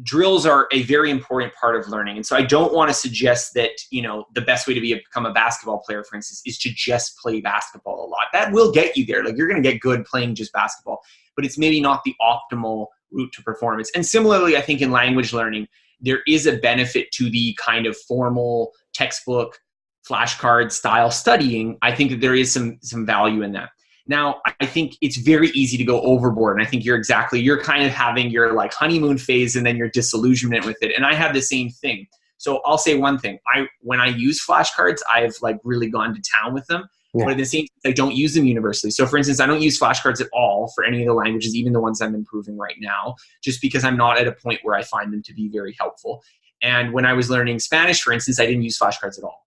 Drills are a very important part of learning. And so I don't want to suggest that, you know, the best way to become a basketball player, for instance, is to just play basketball a lot. That will get you there. Like, you're going to get good playing just basketball, but it's maybe not the optimal route to performance. And similarly, I think in language learning, there is a benefit to the kind of formal textbook flashcard style studying. I think that there is some value in that. Now, I think it's very easy to go overboard. And I think you're kind of having your like honeymoon phase and then your disillusionment with it. And I have the same thing. So I'll say one thing. When I use flashcards, I've like really gone to town with them. Yeah. But at the same time, I don't use them universally. So for instance, I don't use flashcards at all for any of the languages, even the ones I'm improving right now, just because I'm not at a point where I find them to be very helpful. And when I was learning Spanish, for instance, I didn't use flashcards at all.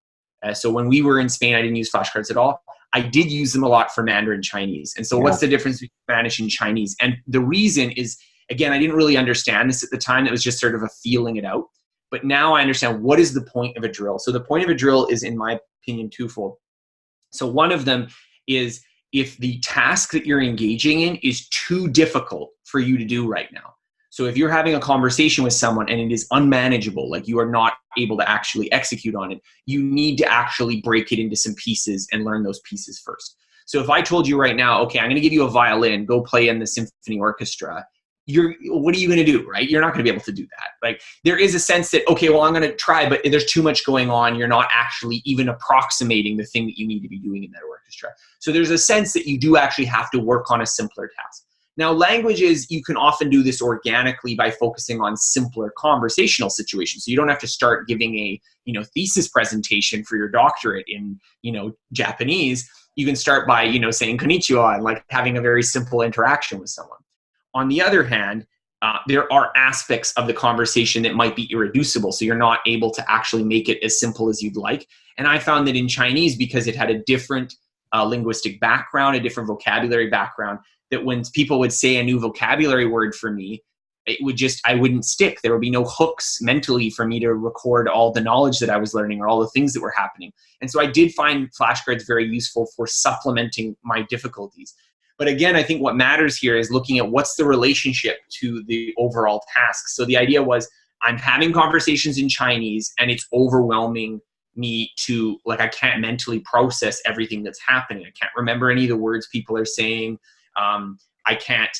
So when we were in Spain, I didn't use flashcards at all. I did use them a lot for Mandarin Chinese. And so what's the difference between Spanish and Chinese? And the reason is, again, I didn't really understand this at the time. It was just sort of a feeling it out. But now I understand what is the point of a drill. So the point of a drill is, in my opinion, twofold. So one of them is if the task that you're engaging in is too difficult for you to do right now. So if you're having a conversation with someone and it is unmanageable, like you are not able to actually execute on it, you need to actually break it into some pieces and learn those pieces first. So if I told you right now, okay, I'm going to give you a violin, go play in the symphony orchestra, what are you going to do, right? You're not going to be able to do that. Like there is a sense that, okay, well, I'm going to try, but there's too much going on. You're not actually even approximating the thing that you need to be doing in that orchestra. So there's a sense that you do actually have to work on a simpler task. Now, languages, you can often do this organically by focusing on simpler conversational situations. So you don't have to start giving a, thesis presentation for your doctorate in, Japanese. You can start by, saying konnichiwa and like having a very simple interaction with someone. On the other hand, there are aspects of the conversation that might be irreducible, so you're not able to actually make it as simple as you'd like. And I found that in Chinese, because it had a different linguistic background, a different vocabulary background, that when people would say a new vocabulary word for me, I wouldn't stick. There would be no hooks mentally for me to record all the knowledge that I was learning or all the things that were happening. And so I did find flashcards very useful for supplementing my difficulties. But again, I think what matters here is looking at what's the relationship to the overall task. So the idea was I'm having conversations in Chinese and it's overwhelming me to, like, I can't mentally process everything that's happening. I can't remember any of the words people are saying. I can't,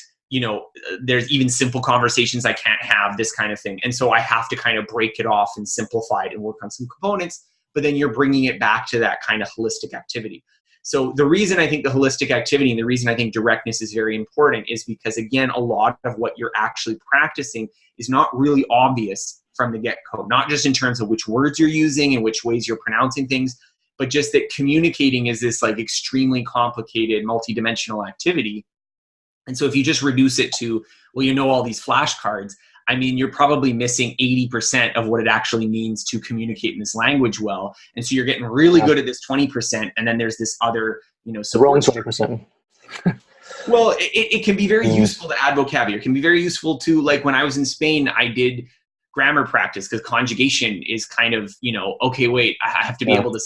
there's even simple conversations I can't have, this kind of thing. And so I have to kind of break it off and simplify it and work on some components, but then you're bringing it back to that kind of holistic activity. So the reason I think the holistic activity and the reason I think directness is very important is because, again, a lot of what you're actually practicing is not really obvious from the get-go, not just in terms of which words you're using and which ways you're pronouncing things, but just that communicating is this like extremely complicated, multidimensional activity. And so if you just reduce it to, well, all these flashcards, I mean, you're probably missing 80% of what it actually means to communicate in this language well. And so you're getting really good at this 20%. And then there's this other, the wrong 20%. Well, it can be very useful to add vocabulary. It can be very useful to, like, when I was in Spain, I did grammar practice because conjugation is kind of, okay, wait, I have to be able to,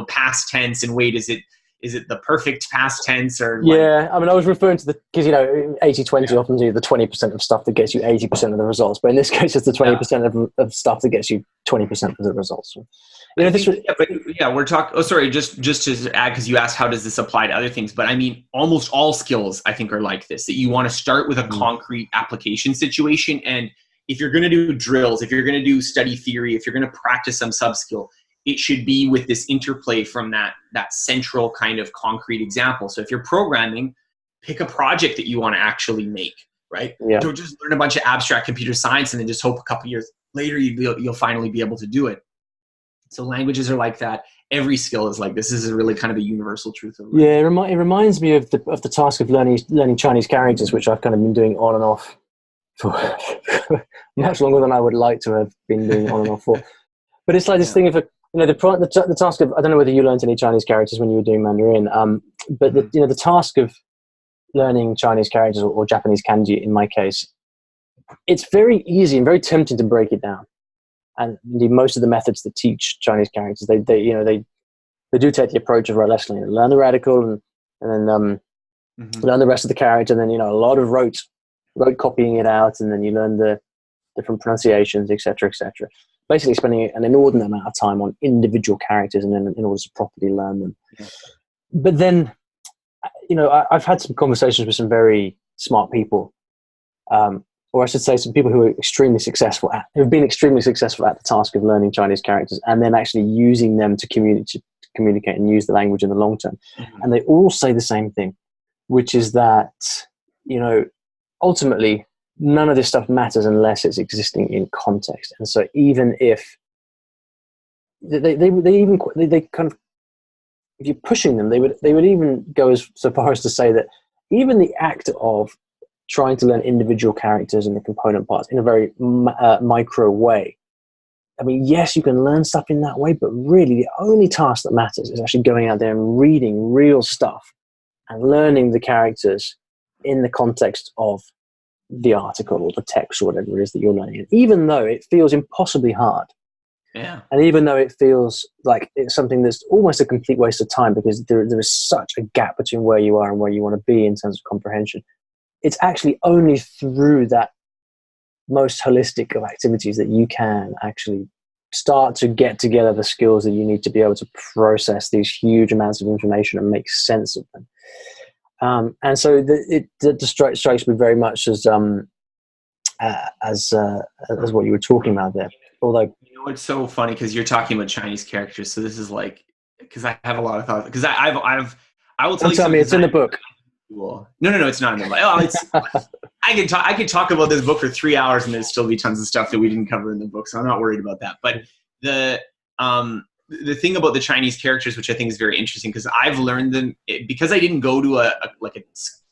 past tense, and wait, is it the perfect past tense or like, I mean, I was referring to because 80-20 often do the 20% of stuff that gets you 80% of the results, but in this case it's the 20% of stuff that gets you 20% of the results. We're talking, just to add, because you asked how does this apply to other things, but I mean almost all skills I think are like this, that you want to start with a concrete application situation. And if you're going to do drills, if you're going to do study theory, if you're going to practice some sub-skill, it should be with this interplay from that central kind of concrete example. So if you're programming, pick a project that you want to actually make, right? Yeah. Don't just learn a bunch of abstract computer science and then just hope a couple years later you'll finally be able to do it. So languages are like that. Every skill is like this. This is really kind of a universal truth of learning. Yeah, it reminds me of the task of learning Chinese characters, which I've kind of been doing on and off for much longer than I would like to have been doing on and off for. But it's like this thing of the task of, I don't know whether you learned any Chinese characters when you were doing Mandarin, but the task of learning Chinese characters or Japanese kanji in my case, it's very easy and very tempting to break it down. And indeed, most of the methods that teach Chinese characters, they do take the approach of let's learn the radical and then learn the rest of the character, and then a lot of rote copying it out, and then you learn the different pronunciations, etc., etc. Basically spending an inordinate amount of time on individual characters and then in order to properly learn them. Yeah. But then, I've had some conversations with some very smart people, or I should say some people who are who've been extremely successful at the task of learning Chinese characters and then actually using them to communicate and use the language in the long term. Mm-hmm. And they all say the same thing, which is that, ultimately, none of this stuff matters unless it's existing in context. And so even if they kind of, if you're pushing them, they would even go so far as to say that even the act of trying to learn individual characters and the component parts in a very micro way I mean, yes, you can learn stuff in that way, but really the only task that matters is actually going out there and reading real stuff and learning the characters in the context of the article or the text or whatever it is that you're learning. And even though it feels impossibly hard, Yeah. and even though it feels like it's something that's almost a complete waste of time because there is such a gap between where you are and where you want to be in terms of comprehension, it's actually only through that most holistic of activities that you can actually start to get together the skills that you need to be able to process these huge amounts of information and make sense of them. And so it strikes me very much as what you were talking about there. Although, you know, it's so funny because you're talking about Chinese characters. So this is like, because I have a lot of thoughts. Because I will tell don't you tell something. me it's in the book. Cool. No, it's not in the book. Oh, I could talk about this book for 3 hours and there'd still be tons of stuff that we didn't cover in the book. So I'm not worried about that. But the thing about the Chinese characters, which I think is very interesting, because I've learned them because I didn't go to a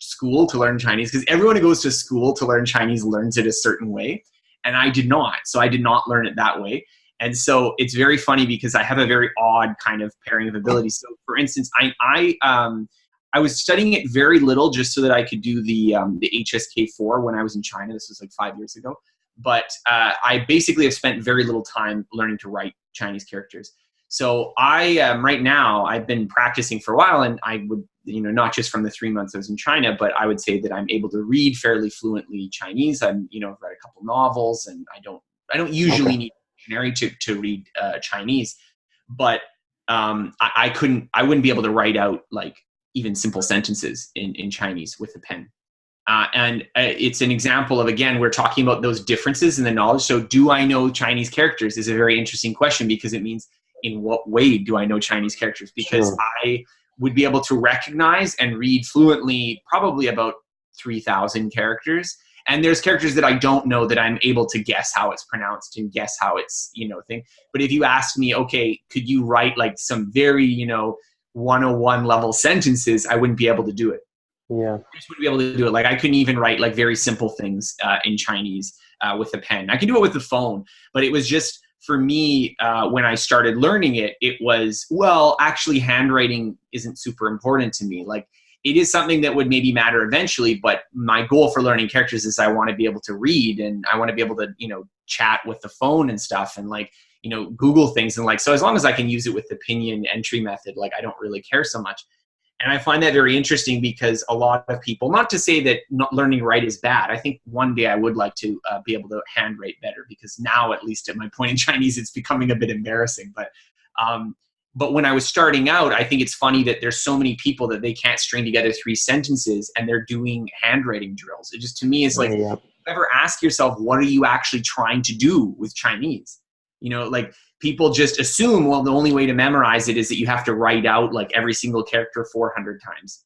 school to learn Chinese, because everyone who goes to school to learn Chinese learns it a certain way. And I did not. So I did not learn it that way. And so it's very funny because I have a very odd kind of pairing of abilities. So for instance, I was studying it very little just so that I could do the HSK4 when I was in China. This was like 5 years ago. But I basically have spent very little time learning to write Chinese characters. So right now, I've been practicing for a while, and I would, not just from the 3 months I was in China, but I would say that I'm able to read fairly fluently Chinese. I've read a couple novels, and I don't usually need a dictionary to read Chinese. But I wouldn't be able to write out like even simple sentences in Chinese with a pen. And it's an example of, again, we're talking about those differences in the knowledge. So do I know Chinese characters is a very interesting question, because it means in what way do I know Chinese characters? Because I would be able to recognize and read fluently probably about 3,000 characters. And there's characters that I don't know that I'm able to guess how it's pronounced and guess how it's, thing. But if you ask me, okay, could you write like some very, 101 level sentences, I wouldn't be able to do it. Yeah. I just wouldn't be able to do it. Like I couldn't even write like very simple things in Chinese with a pen. I can do it with the phone, but it was just, for me, when I started learning it, it was, well, actually handwriting isn't super important to me. Like it is something that would maybe matter eventually, but my goal for learning characters is I want to be able to read, and I want to be able to, chat with the phone and stuff, and like, Google things. And like, so as long as I can use it with the pinyin entry method, like I don't really care so much. And I find that very interesting because a lot of people, not to say that not learning to write is bad. I think one day I would like to be able to handwrite better, because now, at least at my point in Chinese, it's becoming a bit embarrassing. But when I was starting out, I think it's funny that there's so many people that they can't string together 3 sentences and they're doing handwriting drills. It just, to me, is like, ever ask yourself, what are you actually trying to do with Chinese? Like people just assume, well, the only way to memorize it is that you have to write out like every single character 400 times.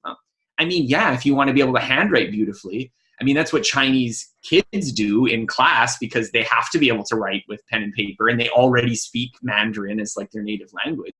I mean, yeah, if you want to be able to handwrite beautifully, I mean, that's what Chinese kids do in class, because they have to be able to write with pen and paper, and they already speak Mandarin as like their native language.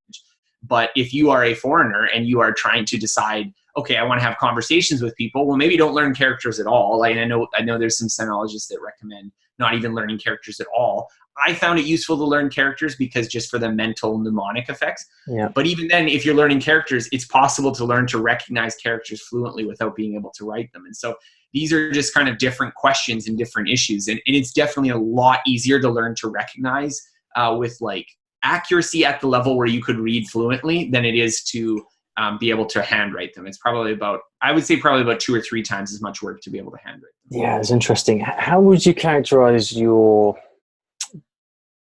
But if you are a foreigner and you are trying to decide, okay, I want to have conversations with people, well, maybe don't learn characters at all. Like I know there's some sinologists that recommend not even learning characters at all. I found it useful to learn characters because just for the mental mnemonic effects. Yeah. But even then, if you're learning characters, it's possible to learn to recognize characters fluently without being able to write them. And so these are just kind of different questions and different issues. And it's definitely a lot easier to learn to recognize with like accuracy at the level where you could read fluently than it is to be able to handwrite them. It's probably about 2 or 3 times as much work to be able to handwrite them. Yeah, it's interesting. How would you characterize your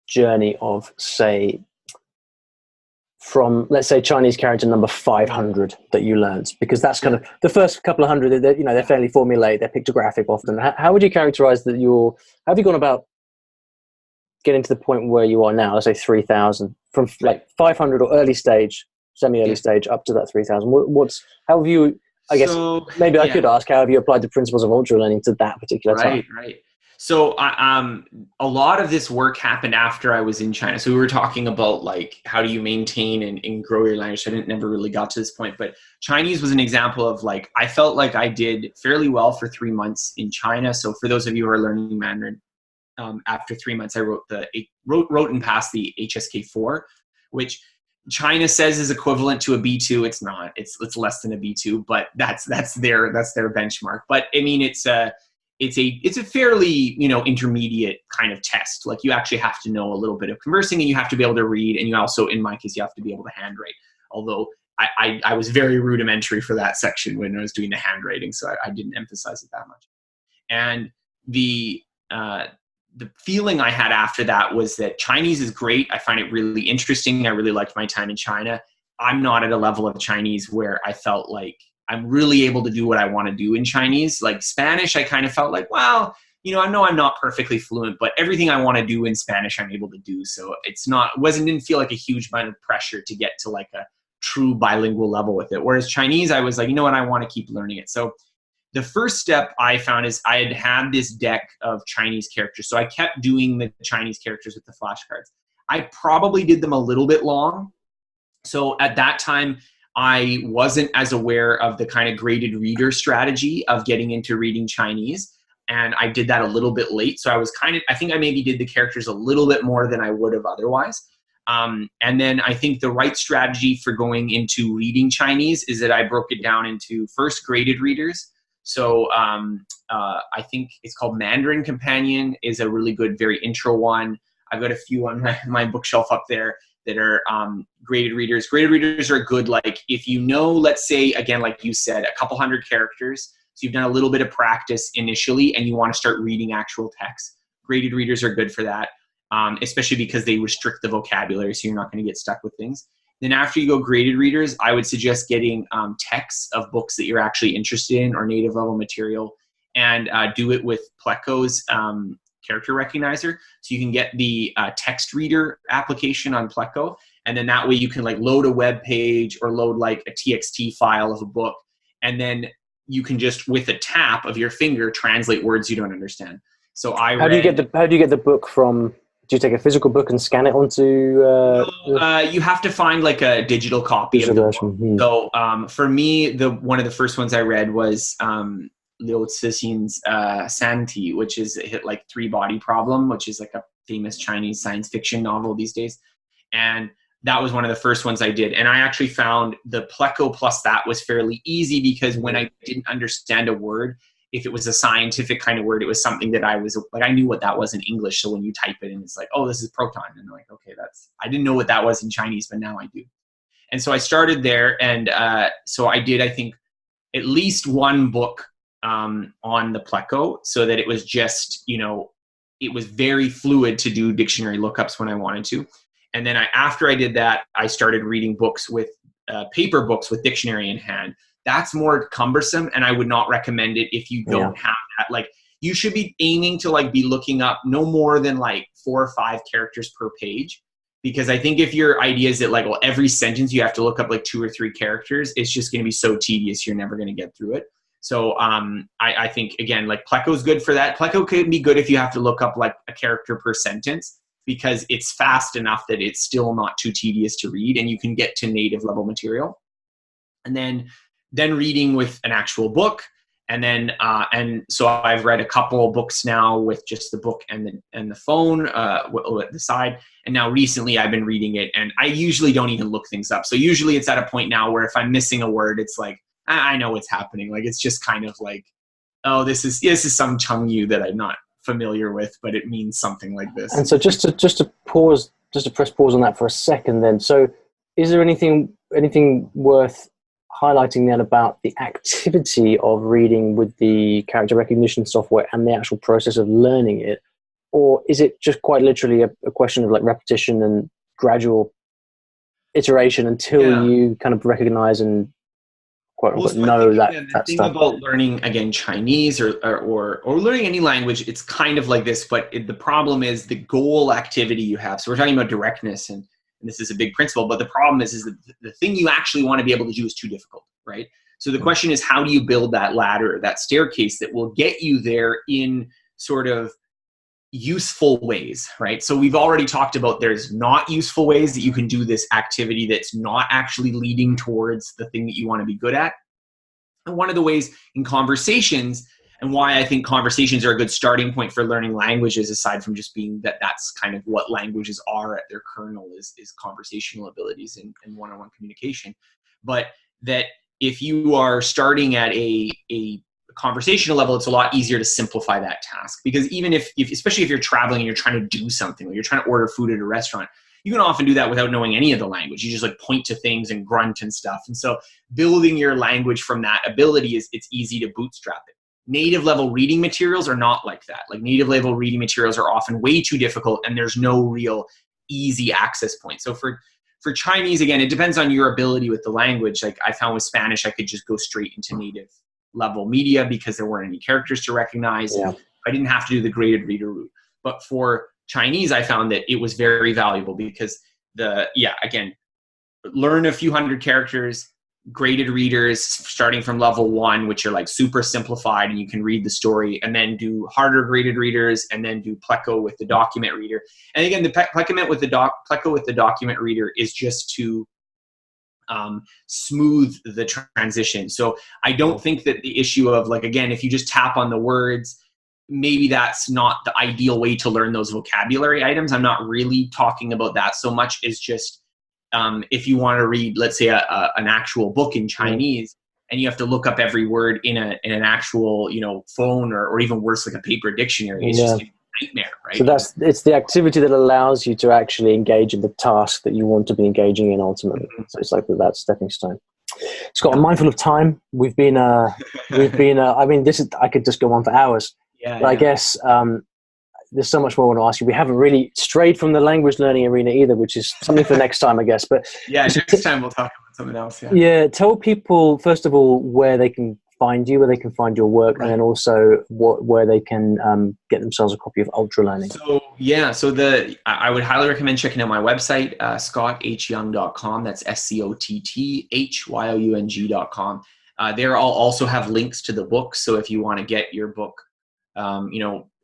journey of, say, from, let's say, Chinese character number 500 that you learned? Because that's kind of the first couple of hundred, they're fairly formulaic, they're pictographic often. How would you characterize that how have you gone about getting to the point where you are now, let's say 3,000, from like 500 or early stage, semi-early stage, up to that 3,000? How have you, I guess, maybe I could ask, how have you applied the principles of ultra learning to that particular time? Right. So a lot of this work happened after I was in China. So we were talking about like, how do you maintain and grow your language? I never really got to this point, but Chinese was an example of like, I felt like I did fairly well for 3 months in China. So for those of you who are learning Mandarin, after 3 months, I wrote and passed the HSK4, which China says is equivalent to a B2. It's not. It's less than a B2, but that's their benchmark. But I mean, it's a fairly, you know, intermediate kind of test. Like, you actually have to know a little bit of conversing, and you have to be able to read, and you also, in my case, you have to be able to handwrite. Although I was very rudimentary for that section when I was doing the handwriting, so I didn't emphasize it that much. And the feeling I had after that was that Chinese is great. I find it really interesting. I really liked my time in China. I'm not at a level of Chinese where I felt like I'm really able to do what I want to do in Chinese. Like Spanish, I kind of felt like, well, you know I'm not perfectly fluent, but everything I want to do in Spanish, I'm able to do. So didn't feel like a huge amount of pressure to get to like a true bilingual level with it. Whereas Chinese, I was like, you know what, I want to keep learning it. So the first step I found is I had this deck of Chinese characters. So I kept doing the Chinese characters with the flashcards. I probably did them a little bit long. So at that time, I wasn't as aware of the kind of graded reader strategy of getting into reading Chinese. And I did that a little bit late. So I think I maybe did the characters a little bit more than I would have otherwise. And then I think the right strategy for going into reading Chinese is that I broke it down into first graded readers. So I think it's called Mandarin Companion is a really good, very intro one. I've got a few on my bookshelf up there that are graded readers. Graded readers are good, like if you know, let's say, again, like you said, a couple hundred characters. So you've done a little bit of practice initially and you want to start reading actual text. Graded readers are good for that, especially because they restrict the vocabulary, so you're not going to get stuck with things. Then after you go graded readers, I would suggest getting texts of books that you're actually interested in or native level material, and do it with Pleco's character recognizer. So you can get the text reader application on Pleco, and then that way you can like load a web page or load like a TXT file of a book, and then you can just with a tap of your finger translate words you don't understand. So how do you get the book from? Do you take a physical book and scan it onto? You have to find like a digital copy of the book. So for me, one of the first ones I read was Liu Cixin's Sanity, which is a hit like Three Body Problem, which is like a famous Chinese science fiction novel these days. And that was one of the first ones I did. And I actually found the Pleco plus that was fairly easy, because when I didn't understand a word, if it was a scientific kind of word, it was something that I was like, I knew what that was in English. So when you type it in, it's like, oh, this is proton. And I'm like, okay, I didn't know what that was in Chinese, but now I do. And so I started there. And so I did, I think, at least one book on the Pleco, so that it was just, you know, it was very fluid to do dictionary lookups when I wanted to. And then after I did that, I started reading books with paper books with dictionary in hand. That's more cumbersome, and I would not recommend it if you don't have that. Like, you should be aiming to like be looking up no more than like 4 or 5 characters per page, because I think if your idea is that like, well, every sentence you have to look up like 2 or 3 characters, it's just going to be so tedious, you're never going to get through it. So I think, again, like Pleco is good for that. Pleco could be good if you have to look up like a character per sentence, because it's fast enough that it's still not too tedious to read, and you can get to native level material. And then reading with an actual book, and then and so I've read a couple books now with just the book and the phone at the side. And now recently I've been reading it, and I usually don't even look things up. So usually it's at a point now where if I'm missing a word, it's like I know what's happening. Like, it's just kind of like, oh, this is some Chengyu that I'm not familiar with, but it means something like this. And so just to press pause on that for a second, then. So is there anything worth highlighting then about the activity of reading with the character recognition software and the actual process of learning it? Or is it just quite literally a question of like repetition and gradual iteration until you kind of recognize and quote unquote know that thing stuff? About learning, again, Chinese or learning any language, it's kind of like this, but the problem is the goal activity you have. So we're talking about directness, and this is a big principle, but the problem is that the thing you actually want to be able to do is too difficult, right? So the question is, how do you build that ladder, that staircase that will get you there in sort of useful ways, right? So we've already talked about there's not useful ways that you can do this activity that's not actually leading towards the thing that you want to be good at. And one of the ways in conversations, and why I think conversations are a good starting point for learning languages, aside from just being that's kind of what languages are at their kernel, is conversational abilities and one-on-one communication. But that if you are starting at a conversational level, it's a lot easier to simplify that task, because even if especially if you're traveling and you're trying to do something, or you're trying to order food at a restaurant, you can often do that without knowing any of the language. You just like point to things and grunt and stuff. And so building your language from that ability it's easy to bootstrap it. Native level reading materials are not like that. Like native level reading materials are often way too difficult, and there's no real easy access point. So for Chinese, again, it depends on your ability with the language. Like I found with Spanish, I could just go straight into native level media because there weren't any characters to recognize. Yeah. I didn't have to do the graded reader route. But for Chinese, I found that it was very valuable because again, learn a few hundred characters, graded readers starting from level 1, which are like super simplified and you can read the story, and then do harder graded readers, and then do Pleco with the document reader. And again, the Pleco with the document reader is just to smooth the transition. So I don't think that the issue of like, again, if you just tap on the words, maybe that's not the ideal way to learn those vocabulary items. I'm not really talking about that so much as just if you want to read, let's say, an actual book in Chinese, and you have to look up every word in an actual, phone or even worse, like a paper dictionary. It's just a nightmare, right? So it's the activity that allows you to actually engage in the task that you want to be engaging in ultimately. Mm-hmm. So it's like that stepping stone. Scott, I'm mindful of time. I mean, I could just go on for hours. But I guess there's so much more I want to ask you. We haven't really strayed from the language learning arena either, which is something for next time, I guess. But next time we'll talk about something else. Yeah, tell people first of all where they can find you, where they can find your work, and then also where they can get themselves a copy of Ultralearning. So I would highly recommend checking out my website, scotthyoung.com. That's SCOTTHYOUNG.com. There I'll also have links to the book. So if you want to get your book,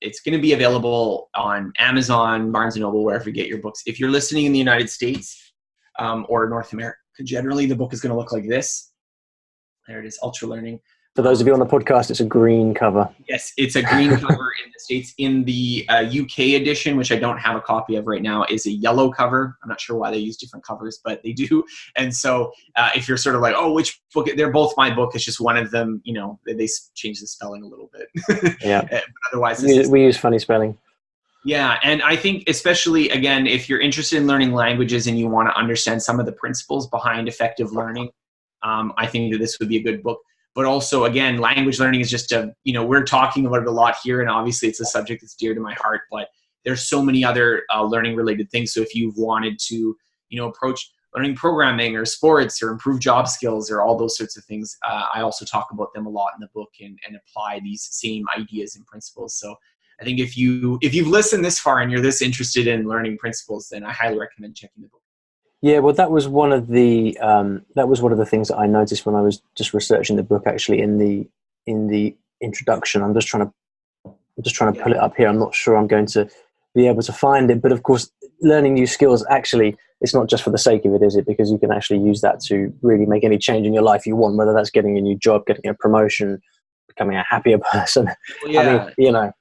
it's going to be available on Amazon, Barnes & Noble, wherever you get your books. If you're listening in the United States or North America, generally the book is going to look like this. There it is, Ultralearning. For those of you on the podcast, it's a green cover. Yes, it's a green cover in the States. In the UK edition, which I don't have a copy of right now, is a yellow cover. I'm not sure why they use different covers, but they do. And so if you're sort of like, oh, which book? They're both my book. It's just one of them, they change the spelling a little bit. Yeah. But otherwise, we use funny spelling. Yeah, and I think especially, again, if you're interested in learning languages and you want to understand some of the principles behind effective learning, I think that this would be a good book. But also, again, language learning is just we're talking about it a lot here, and obviously it's a subject that's dear to my heart, but there's so many other learning related things. So if you've wanted to, approach learning programming or sports or improve job skills or all those sorts of things, I also talk about them a lot in the book and apply these same ideas and principles. So I think if you've listened this far and you're this interested in learning principles, then I highly recommend checking the book. Yeah, well, that was one of the things that I noticed when I was just researching the book. Actually, in the introduction, I'm just trying to pull it up here. I'm not sure I'm going to be able to find it, but of course, learning new skills, actually, it's not just for the sake of it, is it? Because you can actually use that to really make any change in your life you want, whether that's getting a new job, getting a promotion, becoming a happier person. Well, yeah. I mean,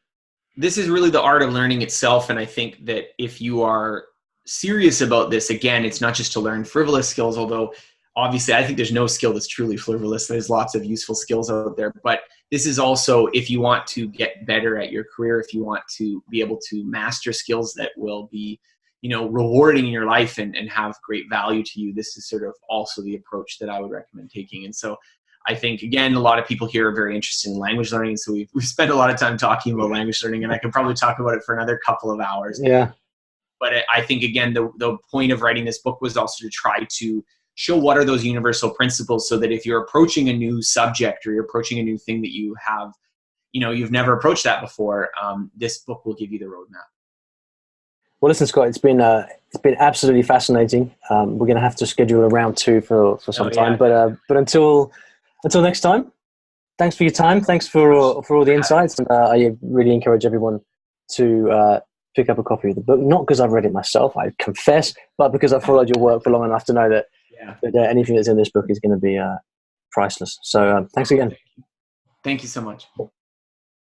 this is really the art of learning itself, and I think that if you are serious about this, again, it's not just to learn frivolous skills, although obviously I think there's no skill that's truly frivolous. There's lots of useful skills out there, but this is also if you want to get better at your career, if you want to be able to master skills that will be, rewarding in your life and have great value to you, this is sort of also the approach that I would recommend taking. And so I think, again, a lot of people here are very interested in language learning. So we've spent a lot of time talking about language learning, and I could probably talk about it for another couple of hours. Yeah. But I think, again, the point of writing this book was also to try to show what are those universal principles, so that if you're approaching a new subject or you're approaching a new thing that you have, you've never approached that before, this book will give you the roadmap. Well, listen, Scott, it's been absolutely fascinating. We're going to have to schedule a round 2 for some time, but until next time, thanks for your time. Thanks for all the insights, and I really encourage everyone to pick up a copy of the book, not because I've read it myself, I confess, but because I've followed your work for long enough to know that anything that's in this book is going to be priceless. So thanks again. Thank you so much.